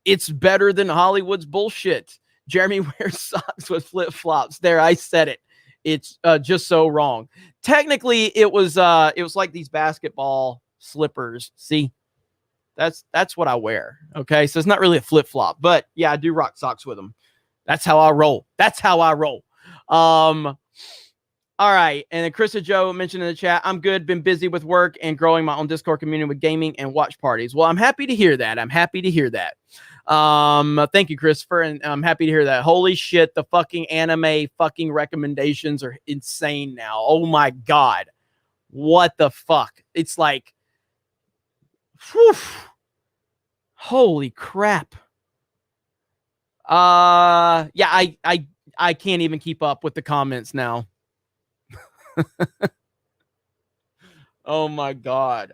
it's better than Hollywood's bullshit. Jeremy wears socks with flip-flops. There, I said it. It's just so wrong. Technically, it was like these basketball slippers. See, that's what I wear. Okay, so it's not really a flip-flop, but yeah, I do rock socks with them. That's how I roll. That's how I roll. All right. And then Chris and Joe mentioned in the chat, I'm good. Been busy with work and growing my own Discord community with gaming and watch parties. Well, I'm happy to hear that. I'm happy to hear that. Thank you, Christopher. And I'm happy to hear that. Holy shit. The fucking anime fucking recommendations are insane now. Oh my God. What the fuck? It's like, whew, holy crap. Yeah, I can't even keep up with the comments now. Oh my God.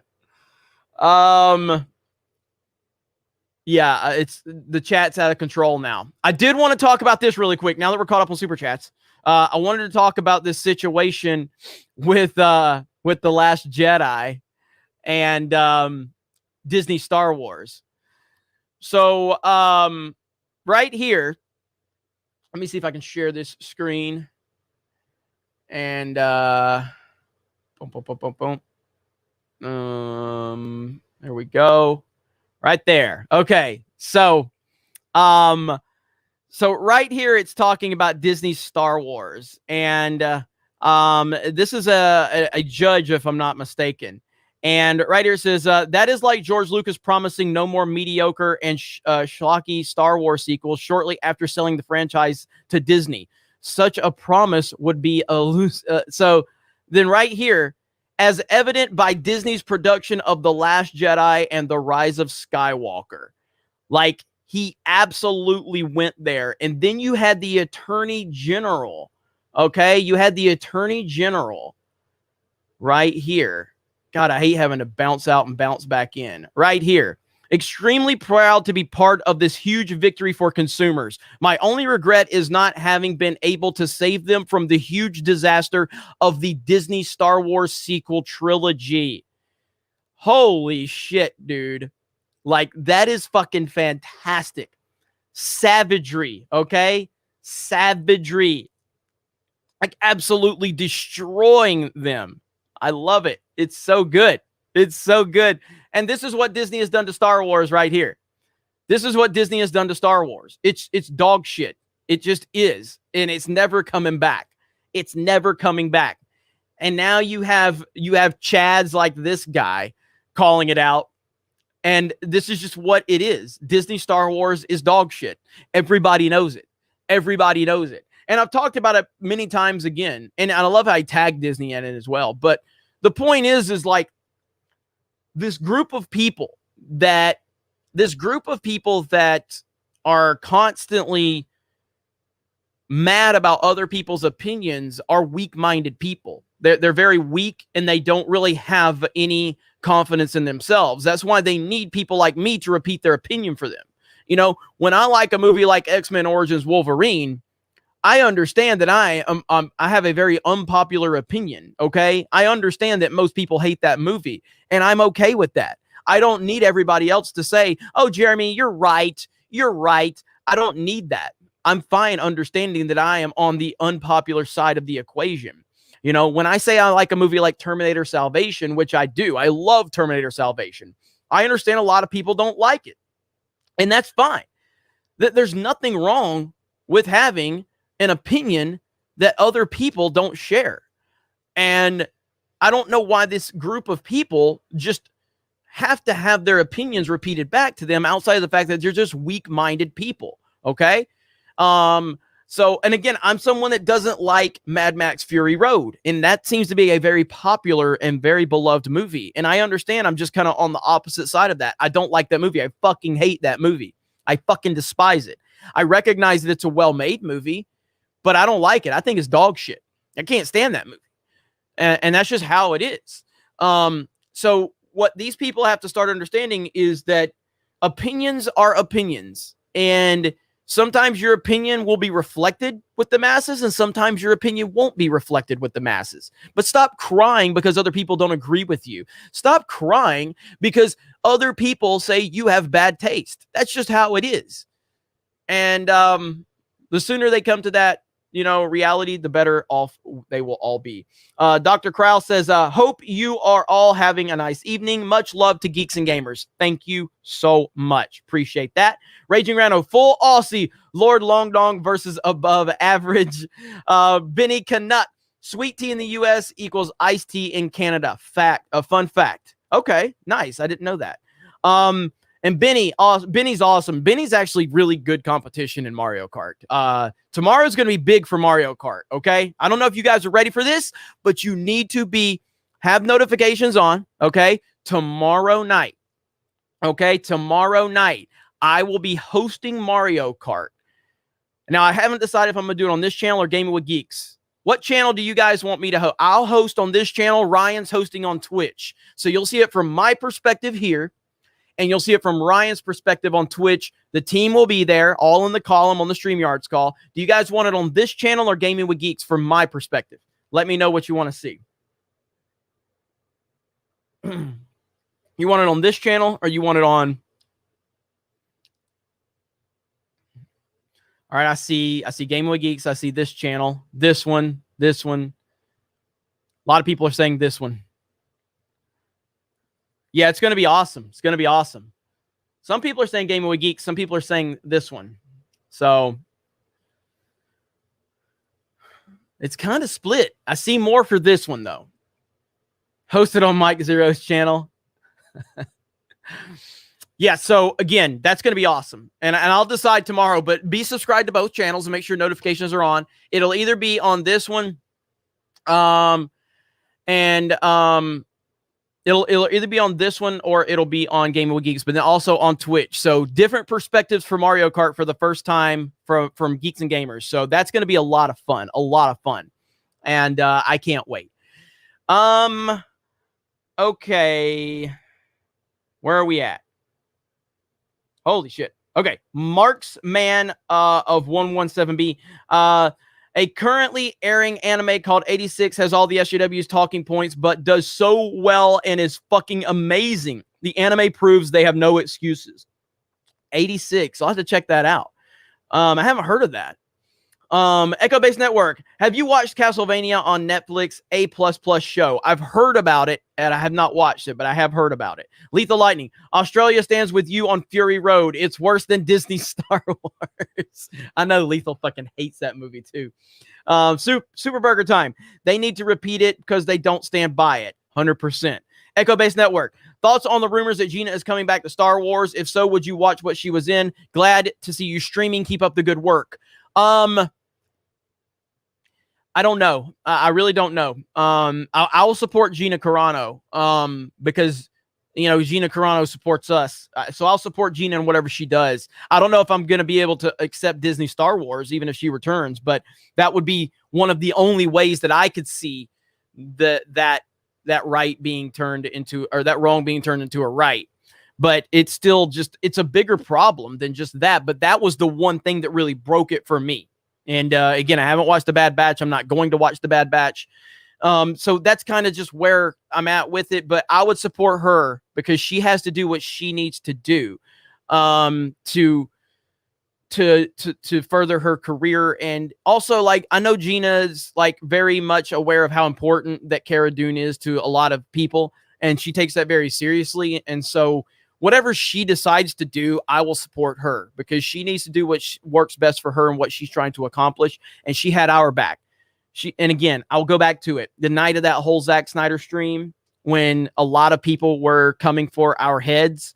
Yeah, it's the chat's out of control now. I did want to talk about this really quick. Now that we're caught up on super chats, I wanted to talk about this situation with The Last Jedi and Disney Star Wars. So, right here, let me see if I can share this screen. And boom, boom, boom, boom, boom. There we go. Right there. Okay. So right here it's talking about Disney Star Wars. And this is a judge, if I'm not mistaken. And right here it says, that is like George Lucas promising no more mediocre and schlocky Star Wars sequels shortly after selling the franchise to Disney. Such a promise would be a loose. So then right here, as evident by Disney's production of The Last Jedi and The Rise of Skywalker. Like, he absolutely went there. And then you had the Attorney General. Okay? You had the Attorney General right here. God, I hate having to bounce out and bounce back in. Right here. Extremely proud to be part of this huge victory for consumers. My only regret is not having been able to save them from the huge disaster of the Disney Star Wars sequel trilogy. Holy shit, dude. Like, that is fucking fantastic. Savagery, okay? Savagery. Like, absolutely destroying them. I love it. It's so good. It's so good. And this is what Disney has done to Star Wars right here. This is what Disney has done to Star Wars. It's dog shit. It just is. And it's never coming back. It's never coming back. And now you have Chads like this guy calling it out. And this is just what it is. Disney Star Wars is dog shit. Everybody knows it. Everybody knows it. And I've talked about it many times again. And I love how I tag Disney in it as well. But the point is like, this group of people that are constantly mad about other people's opinions are weak-minded people. They're very weak and they don't really have any confidence in themselves. That's why they need people like me to repeat their opinion for them. You know, when I like a movie like X-Men Origins Wolverine, I understand that I have a very unpopular opinion, okay? I understand that most people hate that movie, and I'm okay with that. I don't need everybody else to say, oh, Jeremy, you're right. You're right. I don't need that. I'm fine understanding that I am on the unpopular side of the equation. You know, when I say I like a movie like Terminator Salvation, which I do, I love Terminator Salvation. I understand a lot of people don't like it, and that's fine. There's nothing wrong with having an opinion that other people don't share. And I don't know why this group of people just have to have their opinions repeated back to them outside of the fact that they're just weak-minded people. Okay. So, and again, I'm someone that doesn't like Mad Max Fury Road, and that seems to be a very popular and very beloved movie. And I understand I'm just kind of on the opposite side of that. I don't like that movie. I fucking hate that movie. I fucking despise it. I recognize that it's a well-made movie, but I don't like it. I think it's dog shit. I can't stand that movie. And that's just how it is. So what these people have to start understanding is that opinions are opinions. And Sometimes your opinion will be reflected with the masses, and sometimes your opinion won't be reflected with the masses. But stop crying because other people don't agree with you. Stop crying because other people say you have bad taste. That's just how it is. And the sooner they come to that, reality, the better off they will all be. Dr. Krause says, hope you are all having a nice evening. Much love to Geeks and Gamers. Thank you so much. Appreciate that. Raging Rano, full Aussie, Lord Long Dong versus above average. Benny Canuck, sweet tea in the U.S. equals iced tea in Canada. A fun fact. Okay, nice. I didn't know that. And Benny's awesome. Benny's actually really good competition in Mario Kart. Tomorrow's going to be big for Mario Kart, okay? I don't know if you guys are ready for this, but you need to have notifications on, okay? Tomorrow night, I will be hosting Mario Kart. Now, I haven't decided if I'm going to do it on this channel or Gaming with Geeks. What channel do you guys want me to host? I'll host on this channel. Ryan's hosting on Twitch. So you'll see it from my perspective here. And you'll see it from Ryan's perspective on Twitch. The team will be there, all in the column on the StreamYards call. Do you guys want it on this channel or Gaming with Geeks from my perspective? Let me know what you want to see. You want it on this channel or you want it on... All right, I see Gaming with Geeks. I see this channel, this one. A lot of people are saying this one. Yeah, it's going to be awesome. It's going to be awesome. Some people are saying Gaming with Geeks. Some people are saying this one. So it's kind of split. I see more for this one, though. Hosted on Mike Zero's channel. Yeah, so again, that's going to be awesome. And I'll decide tomorrow, but be subscribed to both channels and make sure notifications are on. It'll either be on this one It'll either be on this one or it'll be on Gaming with Geeks, but then also on Twitch. So different perspectives for Mario Kart for the first time from Geeks and Gamers. So that's going to be a lot of fun, and I can't wait. Okay, where are we at? Holy shit. Okay, Mark's Man of 117B. A currently airing anime called 86 has all the SJW's talking points, but does so well and is fucking amazing. The anime proves they have no excuses. 86. I'll have to check that out. I haven't heard of that. Echo Base Network. Have you watched Castlevania on Netflix? A++ show. I've heard about it, and I have not watched it, but I have heard about it. Lethal Lightning. Australia stands with you on Fury Road. It's worse than Disney Star Wars. I know Lethal fucking hates that movie, too. Super Burger Time. They need to repeat it because they don't stand by it. 100%. Echo Base Network. Thoughts on the rumors that Gina is coming back to Star Wars? If so, would you watch what she was in? Glad to see you streaming. Keep up the good work. I don't know. I really don't know. I will support Gina Carano because, Gina Carano supports us. So I'll support Gina in whatever she does. I don't know if I'm going to be able to accept Disney Star Wars, even if she returns, but that would be one of the only ways that I could see that right being turned into, or that wrong being turned into a right. But it's still it's a bigger problem than just that. But that was the one thing that really broke it for me. And again, I haven't watched The Bad Batch. I'm not going to watch The Bad Batch. So that's kind of just where I'm at with it. But I would support her because she has to do what she needs to do to further her career. And also, like, I know Gina's like very much aware of how important that Cara Dune is to a lot of people, and she takes that very seriously. And so whatever she decides to do, I will support her because she needs to do what works best for her and what she's trying to accomplish. And she had our back. And again, I'll go back to it. The night of that whole Zack Snyder stream, when a lot of people were coming for our heads,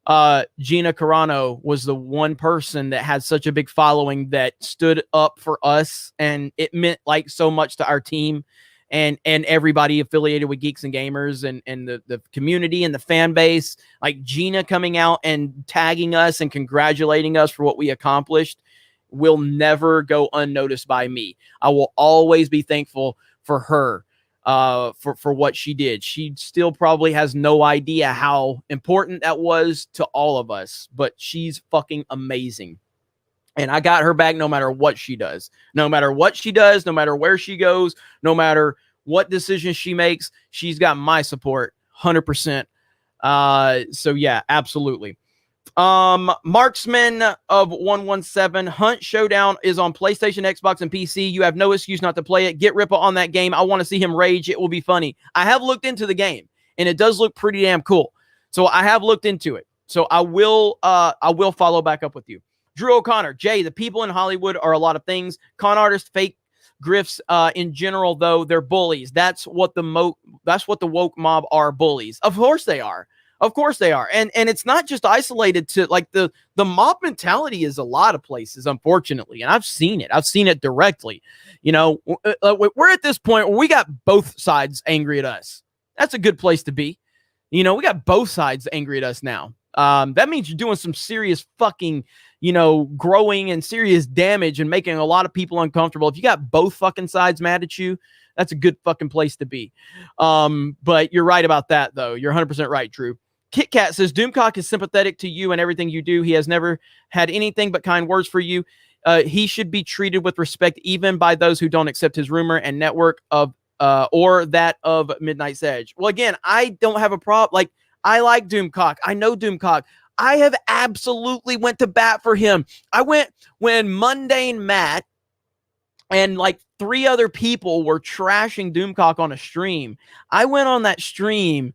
Gina Carano was the one person that had such a big following that stood up for us. And it meant like so much to our team and everybody affiliated with Geeks and Gamers and the community and the fan base. Like Gina coming out and tagging us and congratulating us for what we accomplished will never go unnoticed by me. I will always be thankful for her for what she did. She still probably has no idea how important that was to all of us, but she's fucking amazing. And I got her back no matter what she does. No matter what she does, no matter where she goes, no matter what decision she makes, she's got my support 100%. So yeah, absolutely. Marksman of 117, Hunt Showdown is on PlayStation, Xbox, and PC. You have no excuse not to play it. Get Rippa on that game. I want to see him rage. It will be funny. I have looked into the game, and it does look pretty damn cool. So I have looked into it. So I will follow back up with you. Drew O'Connor, Jay, the people in Hollywood are a lot of things. Con artists, fake grifts, in general, though, they're bullies. That's what the woke mob are, bullies. Of course they are. Of course they are. And it's not just isolated to like the mob mentality is a lot of places, unfortunately. And I've seen it. I've seen it directly. You know, we're at this point where we got both sides angry at us. That's a good place to be. You know, we got both sides angry at us now. That means you're doing some serious fucking, you know, growing and serious damage and making a lot of people uncomfortable. If you got both fucking sides mad at you, that's a good fucking place to be. But you're right about that, though. You're 100% right, Drew. Kit Kat says, Doomcock is sympathetic to you and everything you do. He has never had anything but kind words for you. He should be treated with respect, even by those who don't accept his rumor and network of, or that of Midnight's Edge. Well, again, I don't have a problem. Like, I like Doomcock. I know Doomcock. I have absolutely went to bat for him. I went when Mundane Matt and like 3 other people were trashing Doomcock on a stream. I went on that stream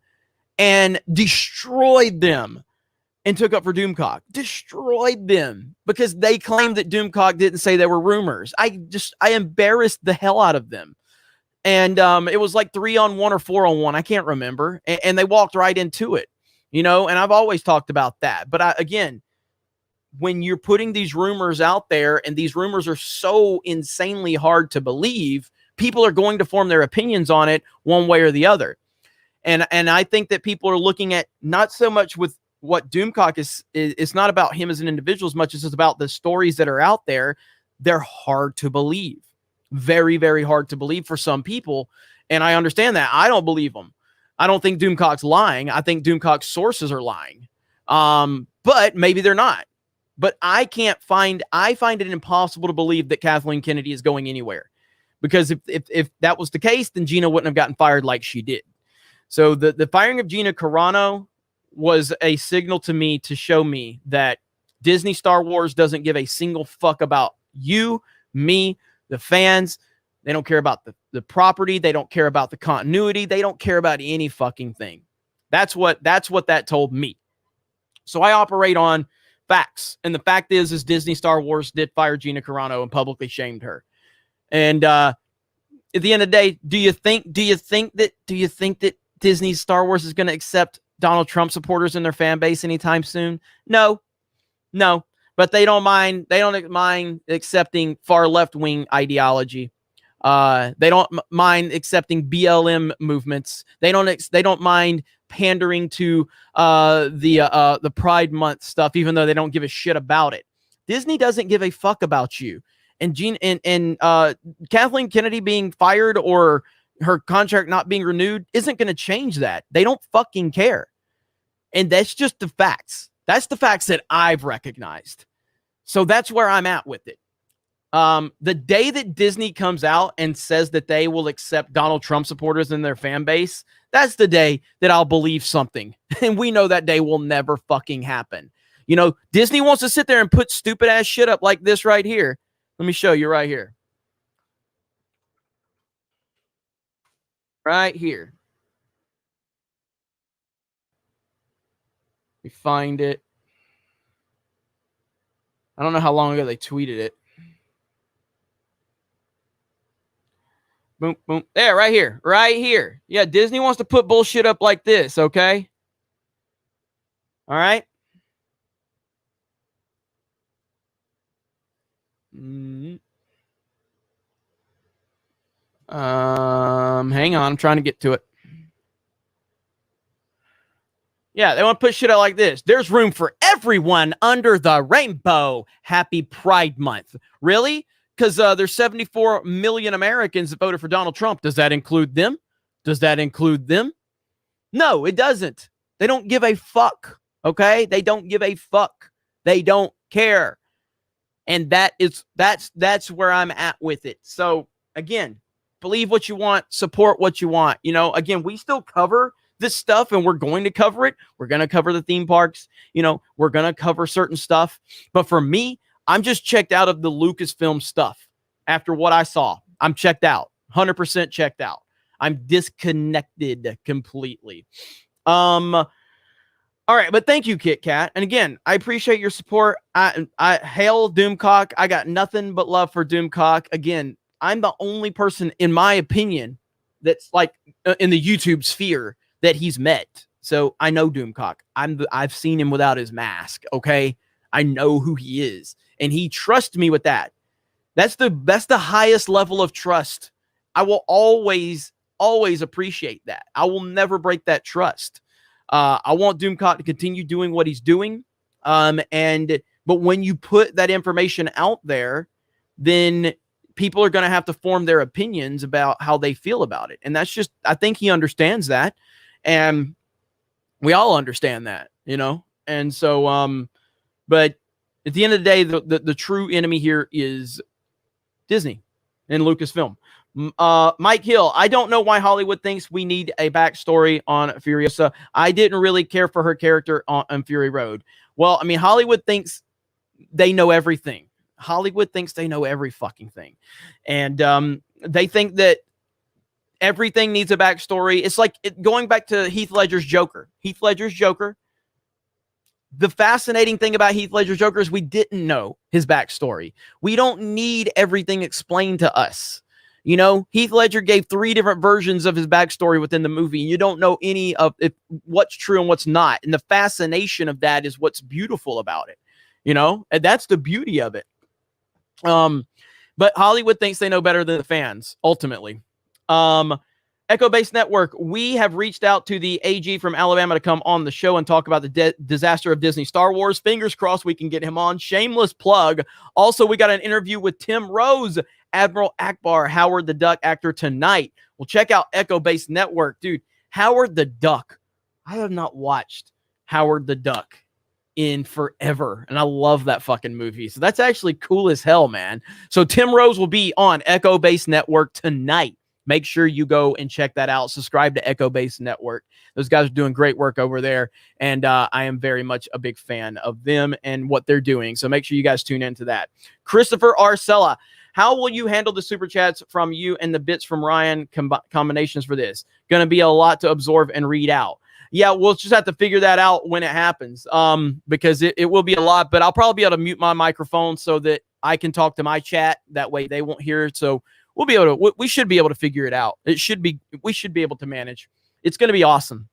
and destroyed them and took up for Doomcock. Destroyed them because they claimed that Doomcock didn't say they were rumors. I embarrassed the hell out of them. And it was like 3-on-1 or 4-on-1. I can't remember. And they walked right into it, you know, and I've always talked about that. But again, when you're putting these rumors out there and these rumors are so insanely hard to believe, people are going to form their opinions on it one way or the other. And I think that people are looking at not so much with what Doomcock is. It's not about him as an individual as much as it's about the stories that are out there. They're hard to believe. Very, very hard to believe for some people. And I understand that. I don't believe them. I don't think Doomcock's lying. I think Doomcock's sources are lying. But maybe they're not. But I find it impossible to believe that Kathleen Kennedy is going anywhere. Because if that was the case, then Gina wouldn't have gotten fired like she did. So the firing of Gina Carano was a signal to me to show me that Disney Star Wars doesn't give a single fuck about you, me, the fans. They don't care about the property. They don't care about the continuity. They don't care about any fucking thing. That's what that told me. So I operate on facts. And the fact is Disney Star Wars did fire Gina Carano and publicly shamed her. And at the end of the day, do you think that Disney Star Wars is going to accept Donald Trump supporters in their fan base anytime soon? No. But they don't mind accepting far left-wing ideology. They don't mind accepting BLM movements. They don't mind pandering to the Pride Month stuff, even though they don't give a shit about it. Disney doesn't give a fuck about you. And Kathleen Kennedy being fired or her contract not being renewed isn't going to change that. They don't fucking care. And that's just the facts. That's the facts that I've recognized. So that's where I'm at with it. The day that Disney comes out and says that they will accept Donald Trump supporters in their fan base, that's the day that I'll believe something. And we know that day will never fucking happen. You know, Disney wants to sit there and put stupid ass shit up like this right here. Let me show you right here. Right here. We find it. I don't know how long ago they tweeted it. Boom, boom. There, right here. Right here. Yeah, Disney wants to put bullshit up like this, okay? All right? Hang on. I'm trying to get to it. Yeah, they want to put shit out like this. There's room for everyone under the rainbow. Happy Pride Month. Really? Because there's 74 million Americans that voted for Donald Trump. Does that include them? Does that include them? No, it doesn't. They don't give a fuck. Okay? They don't give a fuck. They don't care. And that's where I'm at with it. So again, believe what you want, support what you want. You know, again, we still cover this stuff and we're going to cover it. We're going to cover the theme parks. You know, we're going to cover certain stuff. But for me, I'm just checked out of the Lucasfilm stuff. After what I saw, I'm checked out, 100% checked out. I'm disconnected completely. All right, but thank you, Kit Kat. And again, I appreciate your support. I hail Doomcock. I got nothing but love for Doomcock. Again, I'm the only person, in my opinion, that's like in the YouTube sphere that he's met. So I know Doomcock. I've seen him without his mask. Okay, I know who he is, and he trusts me with that. That's the highest level of trust. I will always appreciate that. I will never break that trust. I want Doomcock to continue doing what he's doing. But when you put that information out there, then people are going to have to form their opinions about how they feel about it. And that's just, I think he understands that. And we all understand that, you know? And so, but at the end of the day, the true enemy here is Disney and Lucasfilm. Mike Hill, I don't know why Hollywood thinks we need a backstory on Furiosa. I didn't really care for her character on Fury Road. Well, I mean, Hollywood thinks they know everything. Hollywood thinks they know every fucking thing. And they think that everything needs a backstory. It's like going back to Heath Ledger's Joker. Heath Ledger's Joker. The fascinating thing about Heath Ledger's Joker is we didn't know his backstory. We don't need everything explained to us. You know, Heath Ledger gave 3 different versions of his backstory within the movie, and you don't know any of what's true and what's not. And the fascination of that is what's beautiful about it. You know, and that's the beauty of it. But Hollywood thinks they know better than the fans, ultimately. Echo Base Network, we have reached out to the AG from Alabama to come on the show and talk about the disaster of Disney Star Wars. Fingers crossed we can get him on. Shameless plug. Also, we got an interview with Tim Rose, Admiral Akbar, Howard the Duck actor, tonight. Well, check out Echo Base Network. Dude, Howard the Duck. I have not watched Howard the Duck in forever, and I love that fucking movie. So that's actually cool as hell, man. So Tim Rose will be on Echo Base Network tonight. Make sure you go and check that out. Subscribe to Echo Base Network. Those guys are doing great work over there, and I am very much a big fan of them and what they're doing. So make sure you guys tune into that. Christopher Arcella, how will you handle the super chats from you and the bits from Ryan combinations for this? Going to be a lot to absorb and read out. Yeah, we'll just have to figure that out when it happens, because it will be a lot, but I'll probably be able to mute my microphone so that I can talk to my chat. That way they won't hear it. So we'll be able to, we should be able to figure it out. We should be able to manage. It's going to be awesome.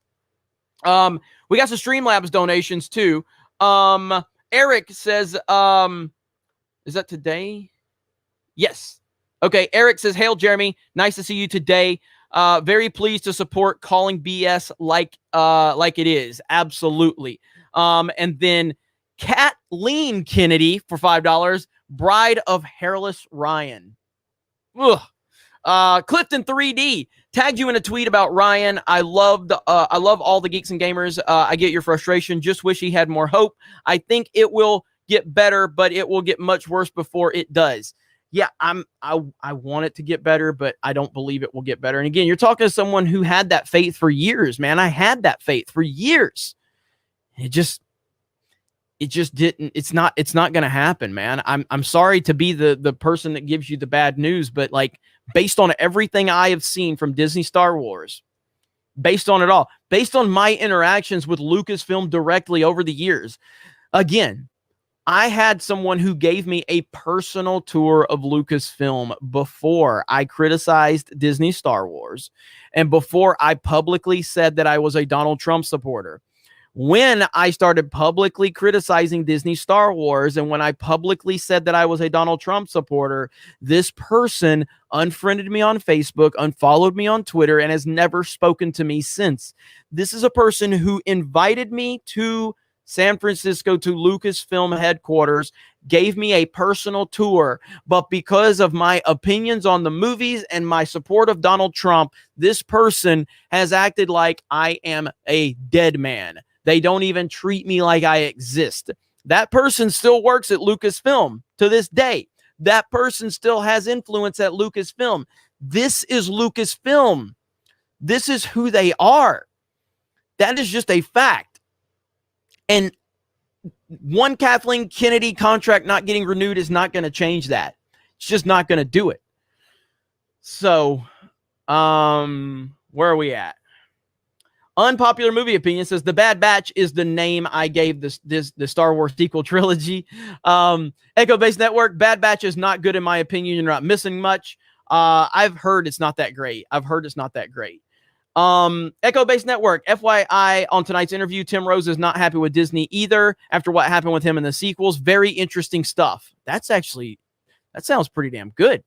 We got some Streamlabs donations too. Eric says, is that today? Yes. Okay. Eric says, "Hail Jeremy. Nice to see you today. Very pleased to support calling BS like it is. Absolutely." And then Kathleen Kennedy for $5. Bride of Hairless Ryan. Ugh. Clifton 3D tagged you in a tweet about Ryan. I love all the Geeks and Gamers. I get your frustration. Just wish he had more hope. I think it will get better, but it will get much worse before it does. Yeah, I want it to get better, but I don't believe it will get better. And again, you're talking to someone who had that faith for years, man. I had that faith for years. It just didn't. It's not going to happen, man. I'm sorry to be the person that gives you the bad news, but like based on everything I have seen from Disney Star Wars, based on it all, based on my interactions with Lucasfilm directly over the years, again, I had someone who gave me a personal tour of Lucasfilm before I criticized Disney Star Wars and before I publicly said that I was a Donald Trump supporter. When I started publicly criticizing Disney Star Wars and when I publicly said that I was a Donald Trump supporter, this person unfriended me on Facebook, unfollowed me on Twitter, and has never spoken to me since. This is a person who invited me to San Francisco to Lucasfilm headquarters, gave me a personal tour, but because of my opinions on the movies and my support of Donald Trump, this person has acted like I am a dead man. They don't even treat me like I exist. That person still works at Lucasfilm to this day. That person still has influence at Lucasfilm. This is Lucasfilm. This is who they are. That is just a fact. And one Kathleen Kennedy contract not getting renewed is not going to change that. It's just not going to do it. So, where are we at? Unpopular movie opinion says The Bad Batch is the name I gave the Star Wars sequel trilogy. Echo Base Network, Bad Batch is not good in my opinion. You're not missing much. I've heard it's not that great. Echo Base Network, FYI, on tonight's interview, Tim Rose is not happy with Disney either after what happened with him in the sequels. Very interesting stuff. That sounds pretty damn good.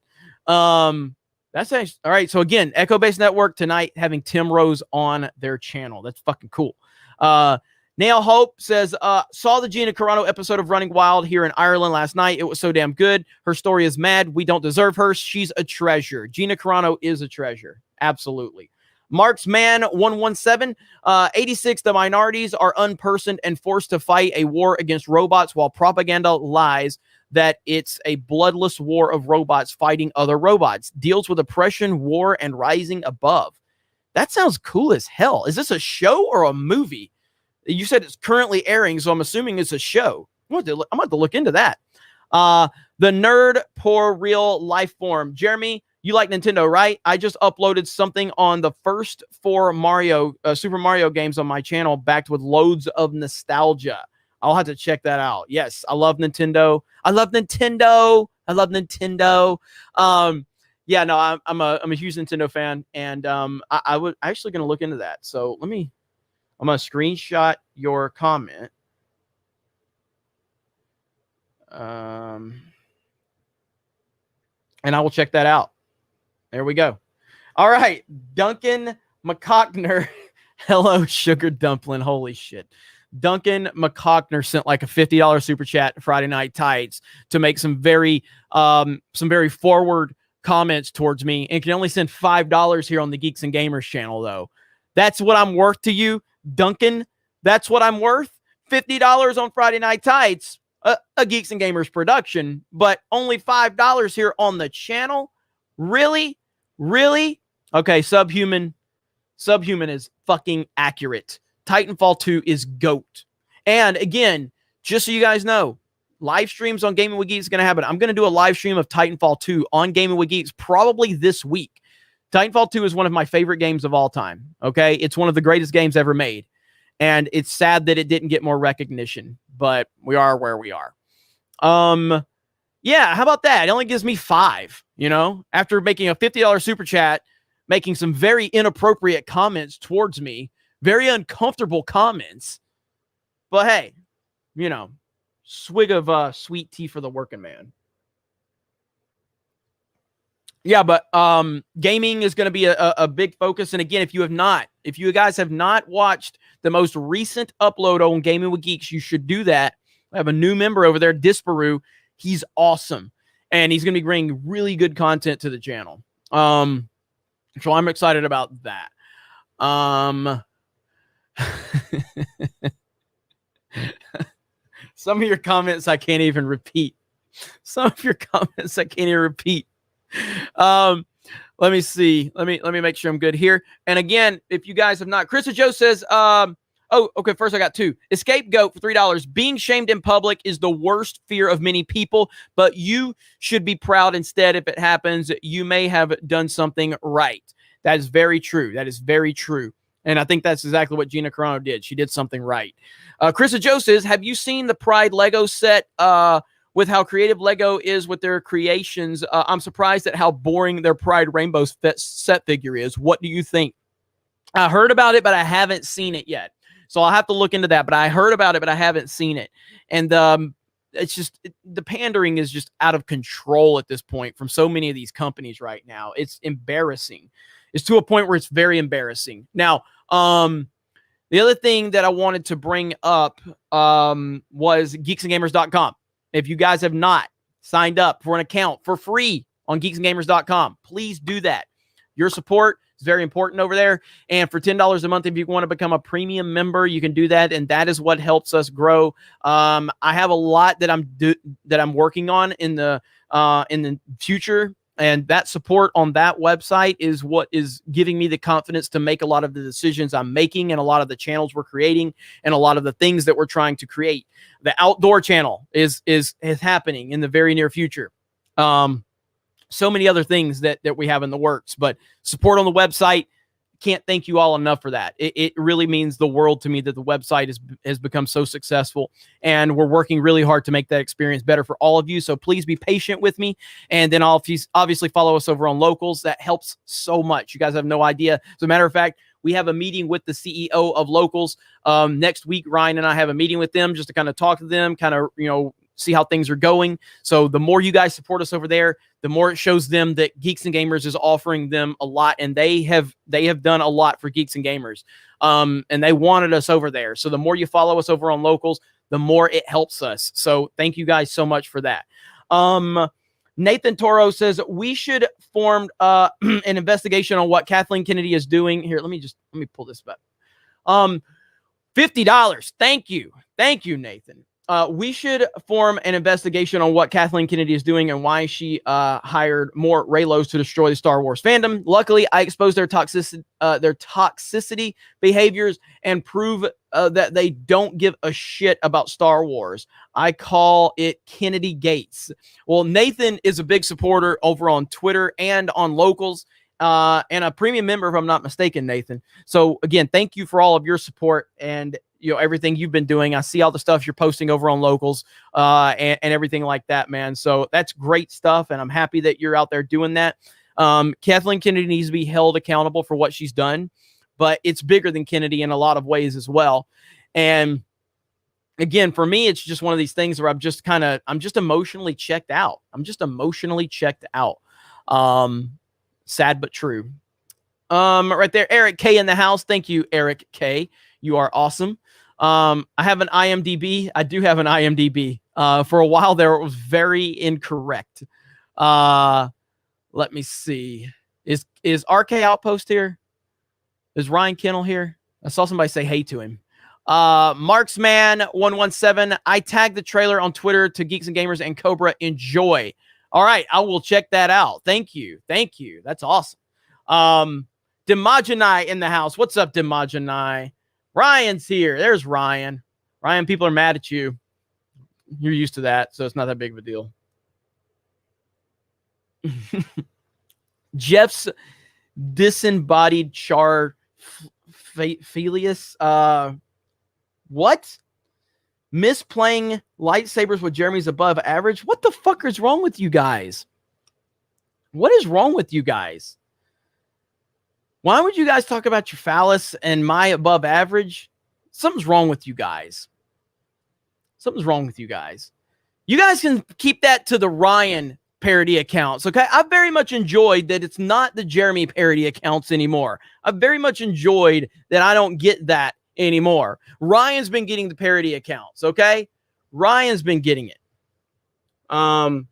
That's actually, all right. So again, Echo Base Network tonight having Tim Rose on their channel. That's fucking cool. Nail Hope says, saw the Gina Carano episode of Running Wild here in Ireland last night. It was so damn good. Her story is mad. We don't deserve her. She's a treasure. Gina Carano is a treasure. Absolutely. Marks Man 117, 86, the minorities are unpersoned and forced to fight a war against robots while propaganda lies that it's a bloodless war of robots fighting other robots. Deals with oppression, war, and rising above. That sounds cool as hell. Is this a show or a movie? You said it's currently airing, so I'm assuming it's a show. I'm going to have to look into that. The Nerd Poor Real Life Form. Jeremy, you like Nintendo, right? I just uploaded something on the first 4 Super Mario games on my channel, backed with loads of nostalgia. I'll have to check that out. Yes, I love Nintendo. Yeah, no, I'm a huge Nintendo fan, and I was actually going to look into that. So I'm going to screenshot your comment. And I will check that out. There we go. All right. Duncan McCockner. Hello, Sugar Dumpling. Holy shit. Duncan McCockner sent like a $50 super chat Friday Night Tights to make some very forward comments towards me, and can only send $5 here on the Geeks and Gamers channel, though. That's what I'm worth to you, Duncan. That's what I'm worth. $50 on Friday Night Tights, a Geeks and Gamers production, but only $5 here on the channel. Really? Okay, Subhuman is fucking accurate. Titanfall 2 is GOAT. And again, just so you guys know, live streams on Gaming with Geeks is going to happen. I'm going to do a live stream of Titanfall 2 on Gaming with Geeks probably this week. Titanfall 2 is one of my favorite games of all time. Okay, it's one of the greatest games ever made. And it's sad that it didn't get more recognition, but we are where we are. Yeah, how about that? It only gives me 5, after making a $50 super chat, making some very inappropriate comments towards me, very uncomfortable comments. But hey, swig of sweet tea for the working man. Yeah, but gaming is going to be a big focus. And again, if you guys have not watched the most recent upload on Gaming with Geeks, you should do that. I have a new member over there, Disparu. He's awesome. And he's going to be bringing really good content to the channel. So I'm excited about that. Some of your comments I can't even repeat. Let me see. Let me make sure I'm good here. And again, if you guys have not, Chris Joe says, okay, first I got 2. Scapegoat for $3. Being shamed in public is the worst fear of many people, but you should be proud instead. If it happens, you may have done something right. That is very true. And I think that's exactly what Gina Carano did. She did something right. Chris Joe says, have you seen the Pride Lego set with how creative Lego is with their creations? I'm surprised at how boring their Pride Rainbow set figure is. What do you think? I heard about it, but I haven't seen it yet. So I'll have to look into that. But I heard about it, but I haven't seen it. And it's just, the pandering is just out of control at this point from so many of these companies right now. It's embarrassing. It's to a point where it's very embarrassing. Now, the other thing that I wanted to bring up was geeksandgamers.com. If you guys have not signed up for an account for free on geeksandgamers.com, please do that. Your support It's very important over there. And for $10 a month, if you want to become a premium member, you can do that, and that is what helps us grow. I have a lot that I'm working on in the future. And that support on that website is what is giving me the confidence to make a lot of the decisions I'm making and a lot of the channels we're creating and a lot of the things that we're trying to create. The outdoor channel is happening in the very near future. So many other things that we have in the works, but support on the website. Can't thank you all enough for that. It really means the world to me that the website has become so successful, and we're working really hard to make that experience better for all of you. So please be patient with me. And then obviously follow us over on Locals. That helps so much. You guys have no idea. As a matter of fact, we have a meeting with the CEO of Locals next week. Ryan and I have a meeting with them just to kind of talk to them, kind of, see how things are going. So the more you guys support us over there, the more it shows them that Geeks and Gamers is offering them a lot, and they have done a lot for Geeks and Gamers. And they wanted us over there. So the more you follow us over on Locals, the more it helps us. So thank you guys so much for that. Nathan Toro says we should form an investigation on what Kathleen Kennedy is doing. Here, let me pull this back. $50. Thank you, Nathan. We should form an investigation on what Kathleen Kennedy is doing and why she hired more Raylos to destroy the Star Wars fandom. Luckily, I exposed their toxicity behaviors and prove that they don't give a shit about Star Wars. I call it Kennedy Gates. Well, Nathan is a big supporter over on Twitter and on Locals. And a premium member, if I'm not mistaken, Nathan. So again, thank you for all of your support and everything you've been doing. I see all the stuff you're posting over on Locals and everything like that, man. So that's great stuff, and I'm happy that you're out there doing that. Kathleen Kennedy needs to be held accountable for what she's done, but it's bigger than Kennedy in a lot of ways as well. And again, for me, it's just one of these things where I'm just emotionally checked out. Sad but true. Right there, Eric K in the house. Thank you, Eric K. You are awesome. I have an IMDb. I do have an IMDb. For a while there, it was very incorrect. Let me see. Is RK Outpost here? Is Ryan Kennel here? I saw somebody say hey to him. Marksman117. I tagged the trailer on Twitter to Geeks and Gamers and Cobra. Enjoy. All right, I will check that out. Thank you. That's awesome. Demajanai in the house. What's up, Demajanai? Ryan's here. There's Ryan. Ryan, people are mad at you. You're used to that, so it's not that big of a deal. Jeff's disembodied char Felius. What? Misplaying lightsabers with Jeremy's above average? What the fuck is wrong with you guys? What is wrong with you guys? Why would you guys talk about your phallus and my above average? Something's wrong with you guys. You guys can keep that to the Ryan parody accounts, okay? I've very much enjoyed that it's not the Jeremy parody accounts anymore. I've very much enjoyed that I don't get that anymore. Ryan's been getting the parody accounts, okay? Ryan's been getting it. Oh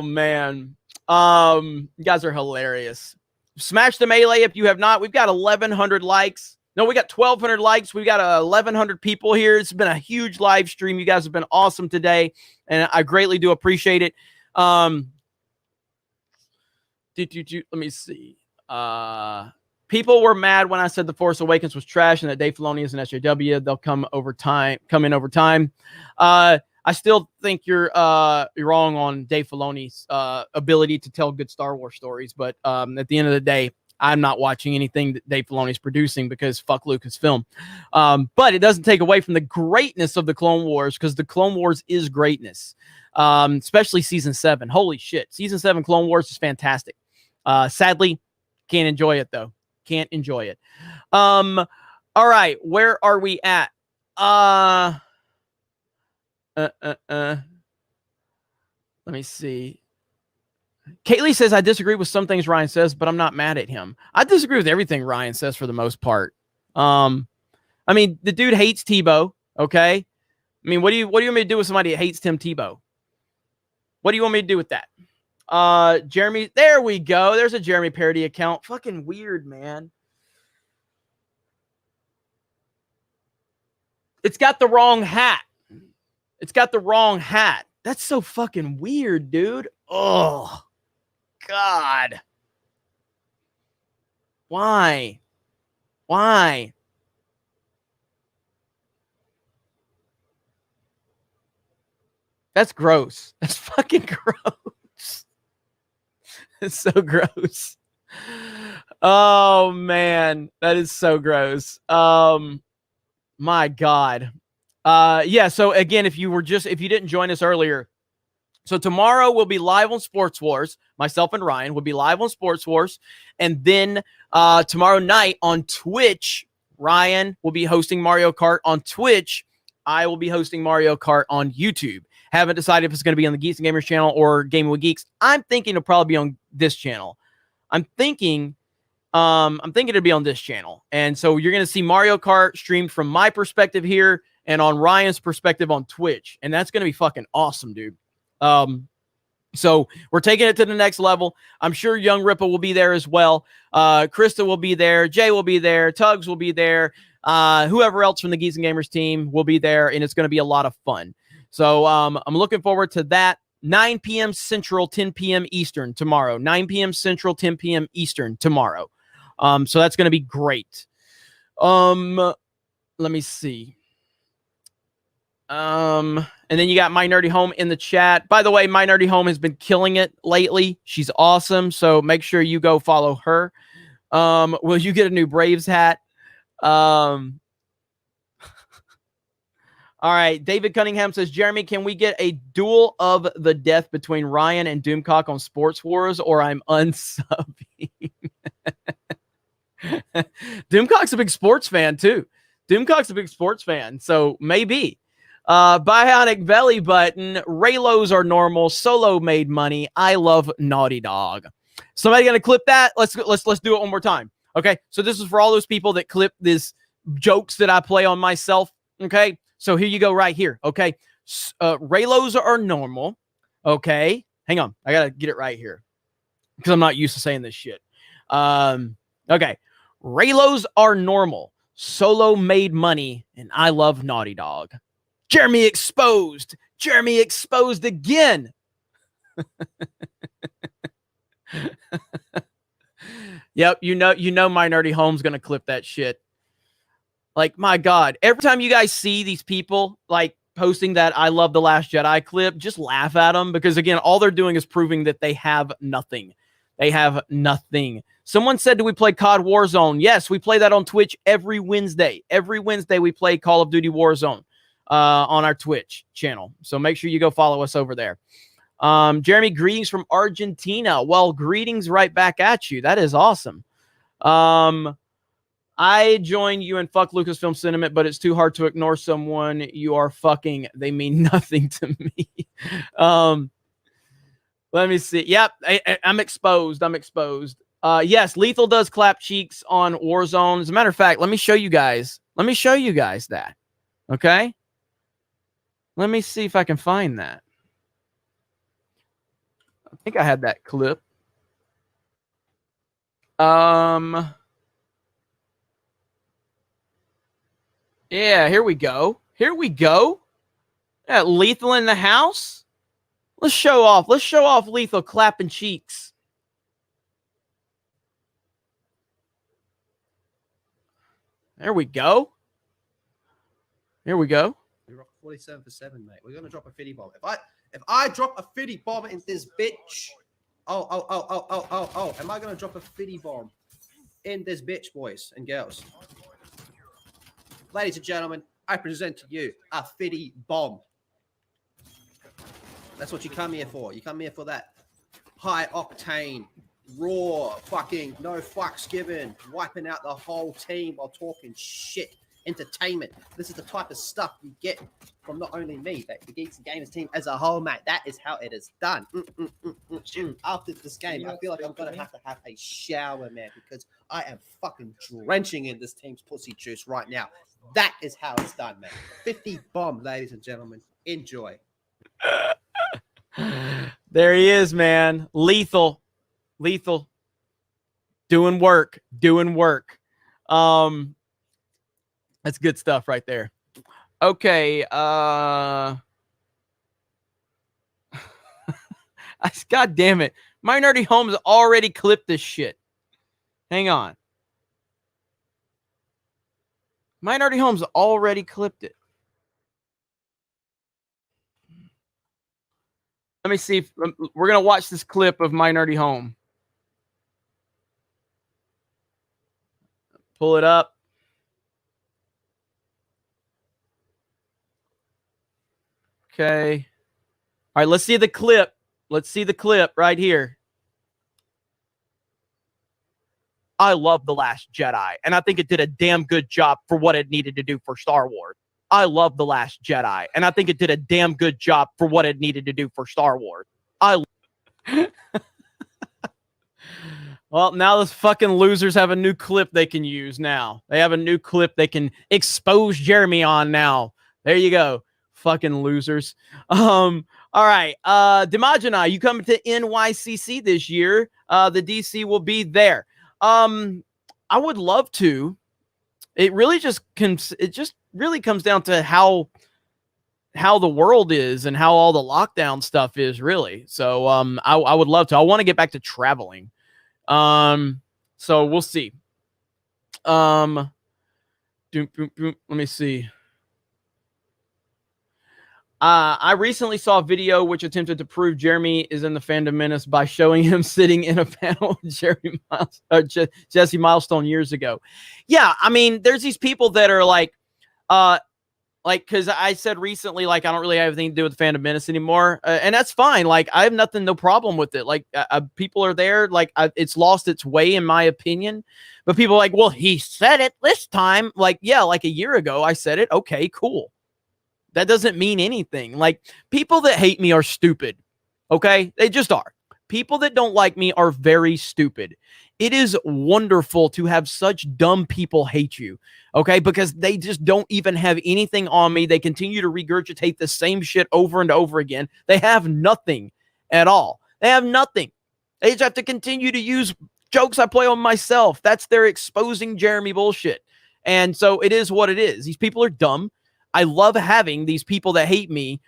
man. You guys are hilarious. Smash the melee if you have not. We've got 1,100 likes. No, we got 1,200 likes. We've got 1,100 people here. It's been a huge live stream. You guys have been awesome today, and I greatly do appreciate it. Let me see. People were mad when I said The Force Awakens was trash and that Dave Filoni is an SJW. They'll come in over time. I still think you're wrong on Dave Filoni's ability to tell good Star Wars stories, but at the end of the day, I'm not watching anything that Dave Filoni's producing because fuck Lucasfilm. But it doesn't take away from the greatness of the Clone Wars, because the Clone Wars is greatness, especially Season 7. Holy shit. Season 7 Clone Wars is fantastic. Sadly, can't enjoy it, though. Can't enjoy it. All right, where are we at? Let me see. Kaylee says, I disagree with some things Ryan says, but I'm not mad at him. I disagree with everything Ryan says for the most part. I mean, the dude hates Tebow, okay? I mean, what do you want me to do with somebody that hates Tim Tebow? What do you want me to do with that? Jeremy, there we go. There's a Jeremy parody account. Fucking weird, man. It's got the wrong hat. It's got the wrong hat. That's so fucking weird, dude. Oh, God. Why? Why? That's gross. That's fucking gross. It's so gross. Oh, man. That is so gross. My God. Yeah, so again, if you didn't join us earlier, so tomorrow we'll be live on Sports Wars. Myself and Ryan will be live on Sports Wars. And then tomorrow night on Twitch, Ryan will be hosting Mario Kart on Twitch. I will be hosting Mario Kart on YouTube. Haven't decided if it's going to be on the Geeks Gamers channel or Gaming with Geeks. I'm thinking it'll probably be on this channel. I'm thinking it'll be on this channel. And so you're going to see Mario Kart streamed from my perspective here and on Ryan's perspective on Twitch. And that's going to be fucking awesome, dude. So we're taking it to the next level. I'm sure Young Ripple will be there as well. Krista will be there. Jay will be there. Tugs will be there. Whoever else from the Geeks and Gamers team will be there, and it's going to be a lot of fun. So I'm looking forward to that. 9 p.m. Central, 10 p.m. Eastern tomorrow. 9 p.m. Central, 10 p.m. Eastern tomorrow. So that's going to be great. Let me see. And then you got My Nerdy Home in the chat. By the way, My Nerdy Home has been killing it lately. She's awesome. So make sure you go follow her. Will you get a new Braves hat? All right. David Cunningham says, Jeremy, can we get a duel of the death between Ryan and Doomcock on Sports Wars, or I'm unsubbing? Doomcock's a big sports fan, too. Doomcock's a big sports fan, so maybe. Bionic Belly Button. Raylos are normal. Solo made money. I love Naughty Dog. Somebody gonna clip that? Let's do it one more time. Okay, so this is for all those people that clip these jokes that I play on myself. Okay, so here you go right here. Okay, Raylos are normal. Okay, hang on, I gotta get it right here because I'm not used to saying this shit. Okay, Raylos are normal. Solo made money, and I love Naughty Dog. Jeremy exposed. Jeremy exposed again. Yep, you know My Nerdy Home's gonna clip that shit. Like, my God, every time you guys see these people like posting that I Love the Last Jedi clip, just laugh at them, because again, all they're doing is proving that they have nothing. They have nothing. Someone said, do we play COD Warzone? Yes, we play that on Twitch every Wednesday. Every Wednesday we play Call of Duty Warzone on our Twitch channel. So make sure you go follow us over there. Jeremy, greetings from Argentina. Well, greetings right back at you. That is awesome. I join you and fuck Lucasfilm sentiment, but it's too hard to ignore someone you are fucking. They mean nothing to me. Let me see. Yep, I'm exposed. I'm exposed. Yes, Lethal does clap cheeks on Warzone. As a matter of fact, let me show you guys. Let me show you guys that. Okay? Let me see if I can find that. I think I had that clip. Yeah, here we go. Here we go. Yeah, Lethal in the house. Let's show off. Let's show off Lethal clapping cheeks. There we go. Here we go. We rock 47 for 7, mate. We're gonna drop a 50 bomb. If I drop a 50 bomb in this bitch. Oh. Am I gonna drop a 50 bomb in this bitch, boys and girls? Ladies and gentlemen, I present to you a 50 bomb. That's what you come here for. You come here for that high octane, raw, fucking no fucks given, wiping out the whole team while talking shit entertainment. This is the type of stuff you get from not only me, but the Geeks Gamers team as a whole, mate. That is how it is done. After this game, I feel like I'm going to have a shower, man, because I am fucking drenching in this team's pussy juice right now. That is how it's done, man. 50 bomb, ladies and gentlemen. Enjoy. There he is, man. Lethal. Doing work. That's good stuff right there. Okay. God damn it. My Nerdy Homes already clipped this shit. Hang on. My Nerdy Homes already clipped it. Let me see if we're going to watch this clip of My Nerdy Home. Pull it up. Okay. All right, let's see the clip. Let's see the clip right here. I love The Last Jedi, and I think it did a damn good job for what it needed to do for Star Wars. I love The Last Jedi, and I think it did a damn good job for what it needed to do for Star Wars. Well, now those fucking losers have a new clip they can use now. They have a new clip they can expose Jeremy on now. There you go. Fucking losers. All right. Dimajana, you coming to NYCC this year. The DC will be there. I would love to. It really just really comes down to how the world is and how all the lockdown stuff is, really. So I would love to. I want to get back to traveling. So we'll see. Let me see. I recently saw a video which attempted to prove Jeremy is in the Fandom Menace by showing him sitting in a panel with Jesse Milestone years ago. Yeah, I mean, there's these people that are like, because I said recently, like, I don't really have anything to do with the Fandom Menace anymore, and that's fine. Like, I have no problem with it. Like, people are there. Like, it's lost its way, in my opinion. But people are like, well, he said it this time. Like, yeah, like a year ago, I said it. Okay, cool. That doesn't mean anything. Like, people that hate me are stupid. Okay? They just are. People that don't like me are very stupid. It is wonderful to have such dumb people hate you. Okay? Because they just don't even have anything on me. They continue to regurgitate the same shit over and over again. They have nothing at all. They have nothing. They just have to continue to use jokes I play on myself. That's their exposing Jeremy bullshit. And so it is what it is. These people are dumb. I love having these people that hate me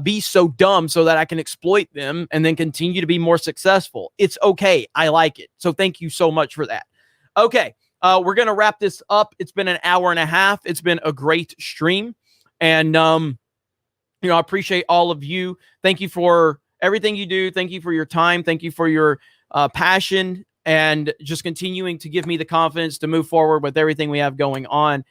be so dumb so that I can exploit them and then continue to be more successful. It's okay. I like it. So thank you so much for that. Okay. We're going to wrap this up. It's been an hour and a half. It's been a great stream. And, I appreciate all of you. Thank you for everything you do. Thank you for your time. Thank you for your passion and just continuing to give me the confidence to move forward with everything we have going on.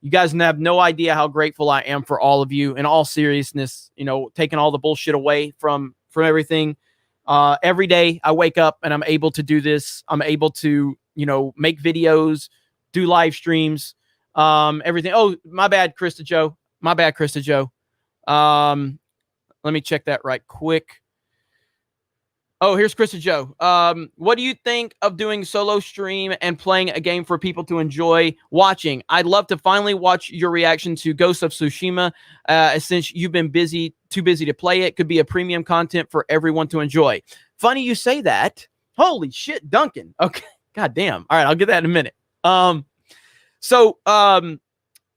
You guys have no idea how grateful I am for all of you. In all seriousness, taking all the bullshit away from everything. Every day I wake up and I'm able to do this. I'm able to, make videos, do live streams, everything. Oh, my bad, Krista Joe. Let me check that right quick. Oh, here's Krista Joe. What do you think of doing solo stream and playing a game for people to enjoy watching? I'd love to finally watch your reaction to Ghost of Tsushima. Since you've been too busy to play it, could be a premium content for everyone to enjoy. Funny you say that. Holy shit, Duncan. Okay, god damn. All right, I'll get that in a minute.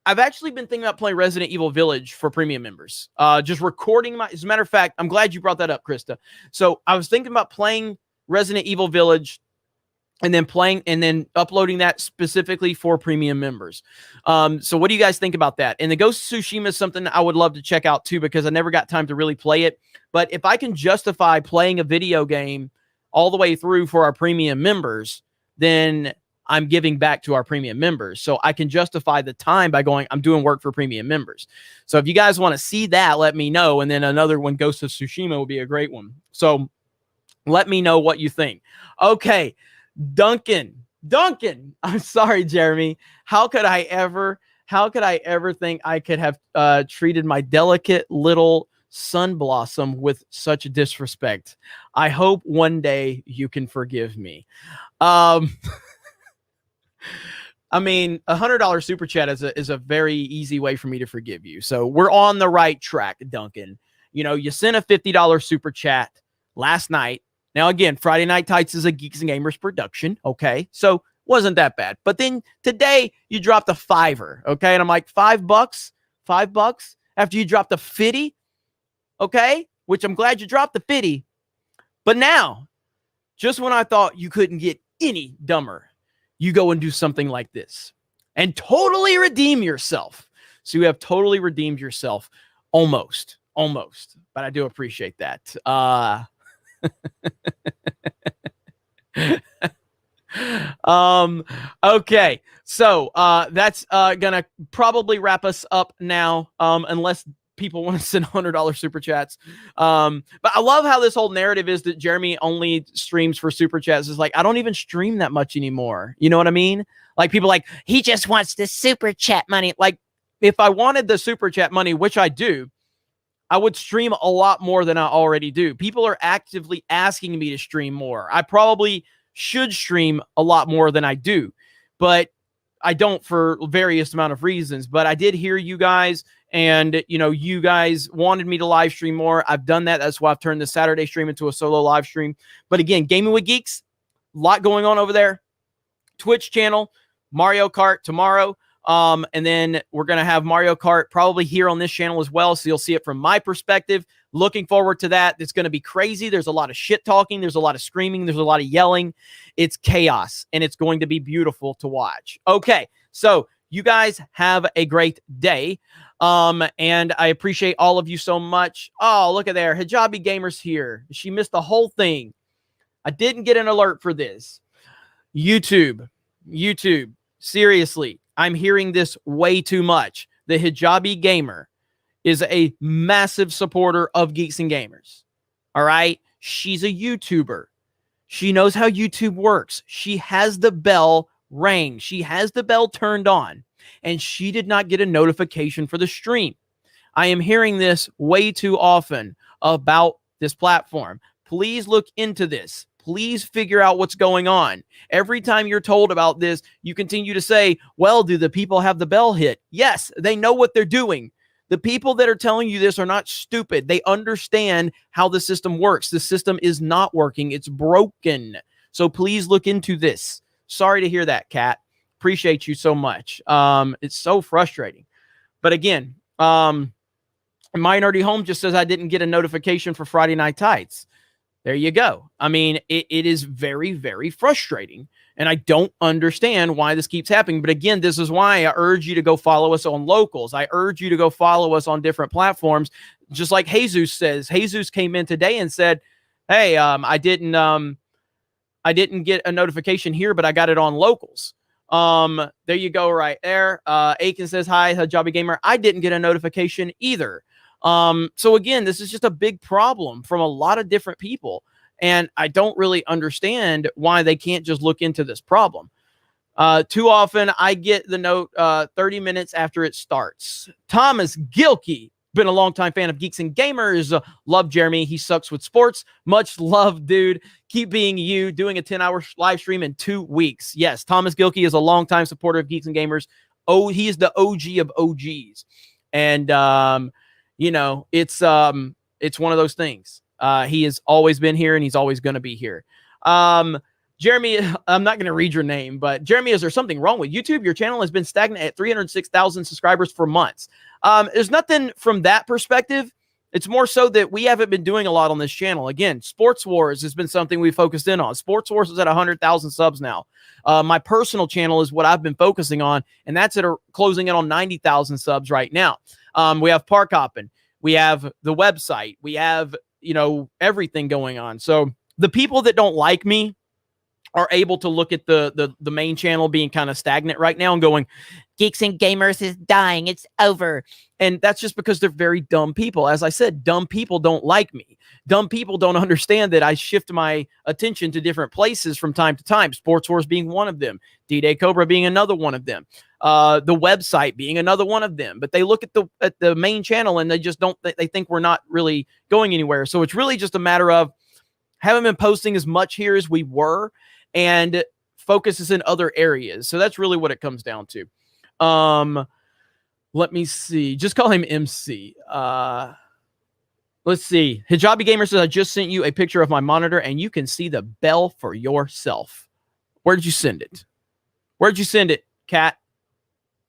I've actually been thinking about playing Resident Evil Village for premium members. Just recording as a matter of fact, I'm glad you brought that up, Krista. So I was thinking about playing Resident Evil Village and then uploading that specifically for premium members. So what do you guys think about that? And the Ghost of Tsushima is something I would love to check out too, because I never got time to really play it. But if I can justify playing a video game all the way through for our premium members, then I'm giving back to our premium members. So I can justify the time by going, I'm doing work for premium members. So if you guys want to see that, let me know. And then another one, Ghost of Tsushima, will be a great one. So let me know what you think. Okay, Duncan, I'm sorry, Jeremy. How could I ever How could I ever think I could have treated my delicate little sun blossom with such disrespect? I hope one day you can forgive me. I mean, $100 super chat is a very easy way for me to forgive you. So we're on the right track, Duncan. You know, you sent a $50 super chat last night. Now, again, Friday Night Tights is a Geeks and Gamers production. Okay. So wasn't that bad. But then today you dropped a $5. Okay. And I'm like, $5? $5 after you dropped a 50. Okay. Which I'm glad you dropped the 50. But now, just when I thought you couldn't get any dumber, you go and do something like this and totally redeem yourself. So you have totally redeemed yourself. Almost, but I do appreciate that. Okay. So, that's, gonna probably wrap us up now. Unless people want to send $100 super chats. But I love how this whole narrative is that Jeremy only streams for super chats. Is like, I don't even stream that much anymore. You know what I mean? Like, people like, he just wants the super chat money. Like, if I wanted the super chat money, which I do, I would stream a lot more than I already do. People are actively asking me to stream more. I probably should stream a lot more than I do, but I don't for various amount of reasons. But I did hear you guys, and you know, you guys wanted me to live stream more. I've done that. That's why I've turned the Saturday stream into a solo live stream. But again, Gaming with Geeks, a lot going on over there. Twitch channel, Mario Kart tomorrow. And then we're going to have Mario Kart probably here on this channel as well. So you'll see it from my perspective. Looking forward to that. It's going to be crazy. There's a lot of shit talking. There's a lot of screaming. There's a lot of yelling. It's chaos, and it's going to be beautiful to watch. Okay. So you guys have a great day. And I appreciate all of you so much. Oh, look at there. Hijabi Gamers here. She missed the whole thing. I didn't get an alert for this. YouTube. Seriously. I'm hearing this way too much. The Hijabi Gamer is a massive supporter of Geeks and Gamers. All right? She's a YouTuber. She knows how YouTube works. She has the bell rang. She has the bell turned on. And she did not get a notification for the stream. I am hearing this way too often about this platform. Please look into this. Please figure out what's going on. Every time you're told about this, you continue to say, well, do the people have the bell hit? Yes, they know what they're doing. The people that are telling you this are not stupid. They understand how the system works. The system is not working. It's broken. So please look into this. Sorry to hear that, Kat. Appreciate you so much. It's so frustrating. But again, Minority Home just says I didn't get a notification for Friday Night Tights. There you go. I mean, it is very, very frustrating. And I don't understand why this keeps happening. But again, this is why I urge you to go follow us on locals. I urge you to go follow us on different platforms. Just like Jesus says. Jesus came in today and said, hey, I didn't get a notification here, but I got it on locals. There you go right there. Aiken says, hi, Hijabi Gamer. I didn't get a notification either. So again, this is just a big problem from a lot of different people. And I don't really understand why they can't just look into this problem. Too often I get the note 30 minutes after it starts. Thomas Gilkey, been a longtime fan of Geeks and Gamers. Love Jeremy. He sucks with sports. Much love, dude. Keep being you. Doing a 10-hour live stream in 2 weeks. Yes, Thomas Gilkey is a longtime supporter of Geeks and Gamers. Oh, he is the OG of OGs. And, you know, it's one of those things. He has always been here, and he's always going to be here. Jeremy, I'm not going to read your name, but Jeremy, is there something wrong with YouTube? Your channel has been stagnant at 306,000 subscribers for months. There's nothing from that perspective. It's more so that we haven't been doing a lot on this channel. Again, Sports Wars has been something we focused in on. Sports Wars is at 100,000 subs now. My personal channel is what I've been focusing on, and that's at closing in on 90,000 subs right now. We have Park Hoppin'. We have the website. We have, you know, everything going on. So the people that don't like me are able to look at the main channel being kind of stagnant right now and going, Geeks and Gamers is dying, it's over. And that's just because they're very dumb people. As I said, dumb people don't like me. Dumb people don't understand that I shift my attention to different places from time to time. Sports Wars being one of them, D-Day Cobra being another one of them, the website being another one of them. But they look at the main channel and they just don't. They think we're not really going anywhere. So it's really just a matter of haven't been posting as much here as we were, and focus is in other areas. So that's really what it comes down to. Let me see. Just call him MC. Let's see. Hijabi Gamer says, I just sent you a picture of my monitor and you can see the bell for yourself. Where did you send it? Where'd you send it, Kat?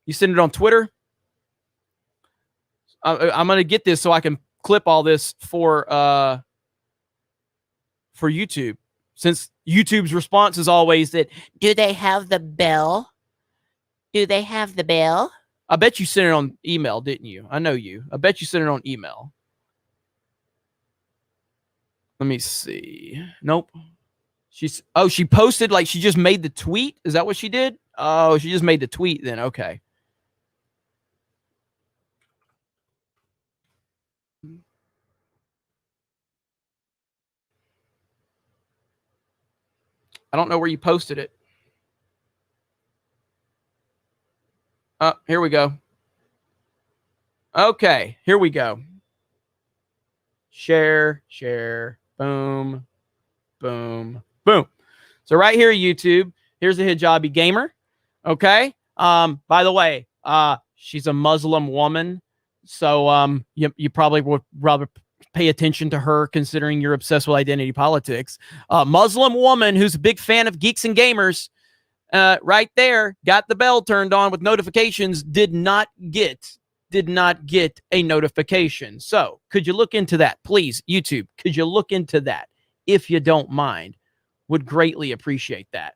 You send it on Twitter? I'm going to get this so I can clip all this for YouTube. Since YouTube's response is always that, do they have the bell? Do they have the bell? I bet you sent it on email, didn't you? I know you. I bet you sent it on email. Let me see. Nope. She posted, like she just made the tweet. Is that what she did? Oh, she just made the tweet then. Okay. I don't know where you posted it. Here we go. Okay, here we go. Share, boom, boom, boom. So right here, YouTube, here's a hijabi gamer. Okay. By the way, she's a Muslim woman. So you probably would rather pay attention to her considering you're obsessed with identity politics. Muslim woman who's a big fan of Geeks and Gamers. Right there, got the bell turned on with notifications, did not get a notification. So could you look into that, please? YouTube, could you look into that if you don't mind? Would greatly appreciate that.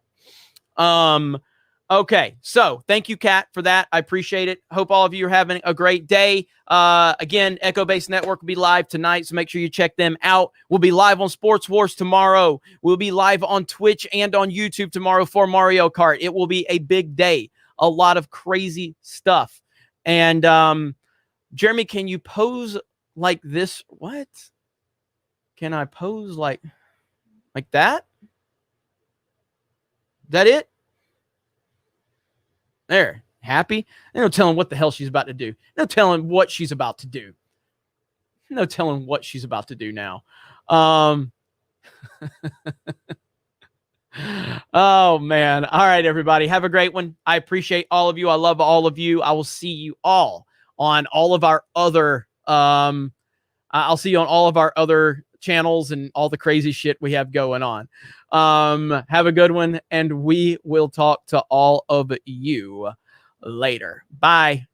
Okay, so thank you, Kat, for that. I appreciate it. Hope all of you are having a great day. Again, Echo Base Network will be live tonight, so make sure you check them out. We'll be live on Sports Wars tomorrow. We'll be live on Twitch and on YouTube tomorrow for Mario Kart. It will be a big day. A lot of crazy stuff. And Jeremy, can you pose like this? What? Can I pose like that? Is that it? There. Happy? No telling what the hell she's about to do. No telling what she's about to do. No telling what she's about to do now. Oh, man. All right, everybody. Have a great one. I appreciate all of you. I love all of you. I will see you all on all of our other I'll see you on all of our other channels and all the crazy shit we have going on. Have a good one, and we will talk to all of you later. Bye.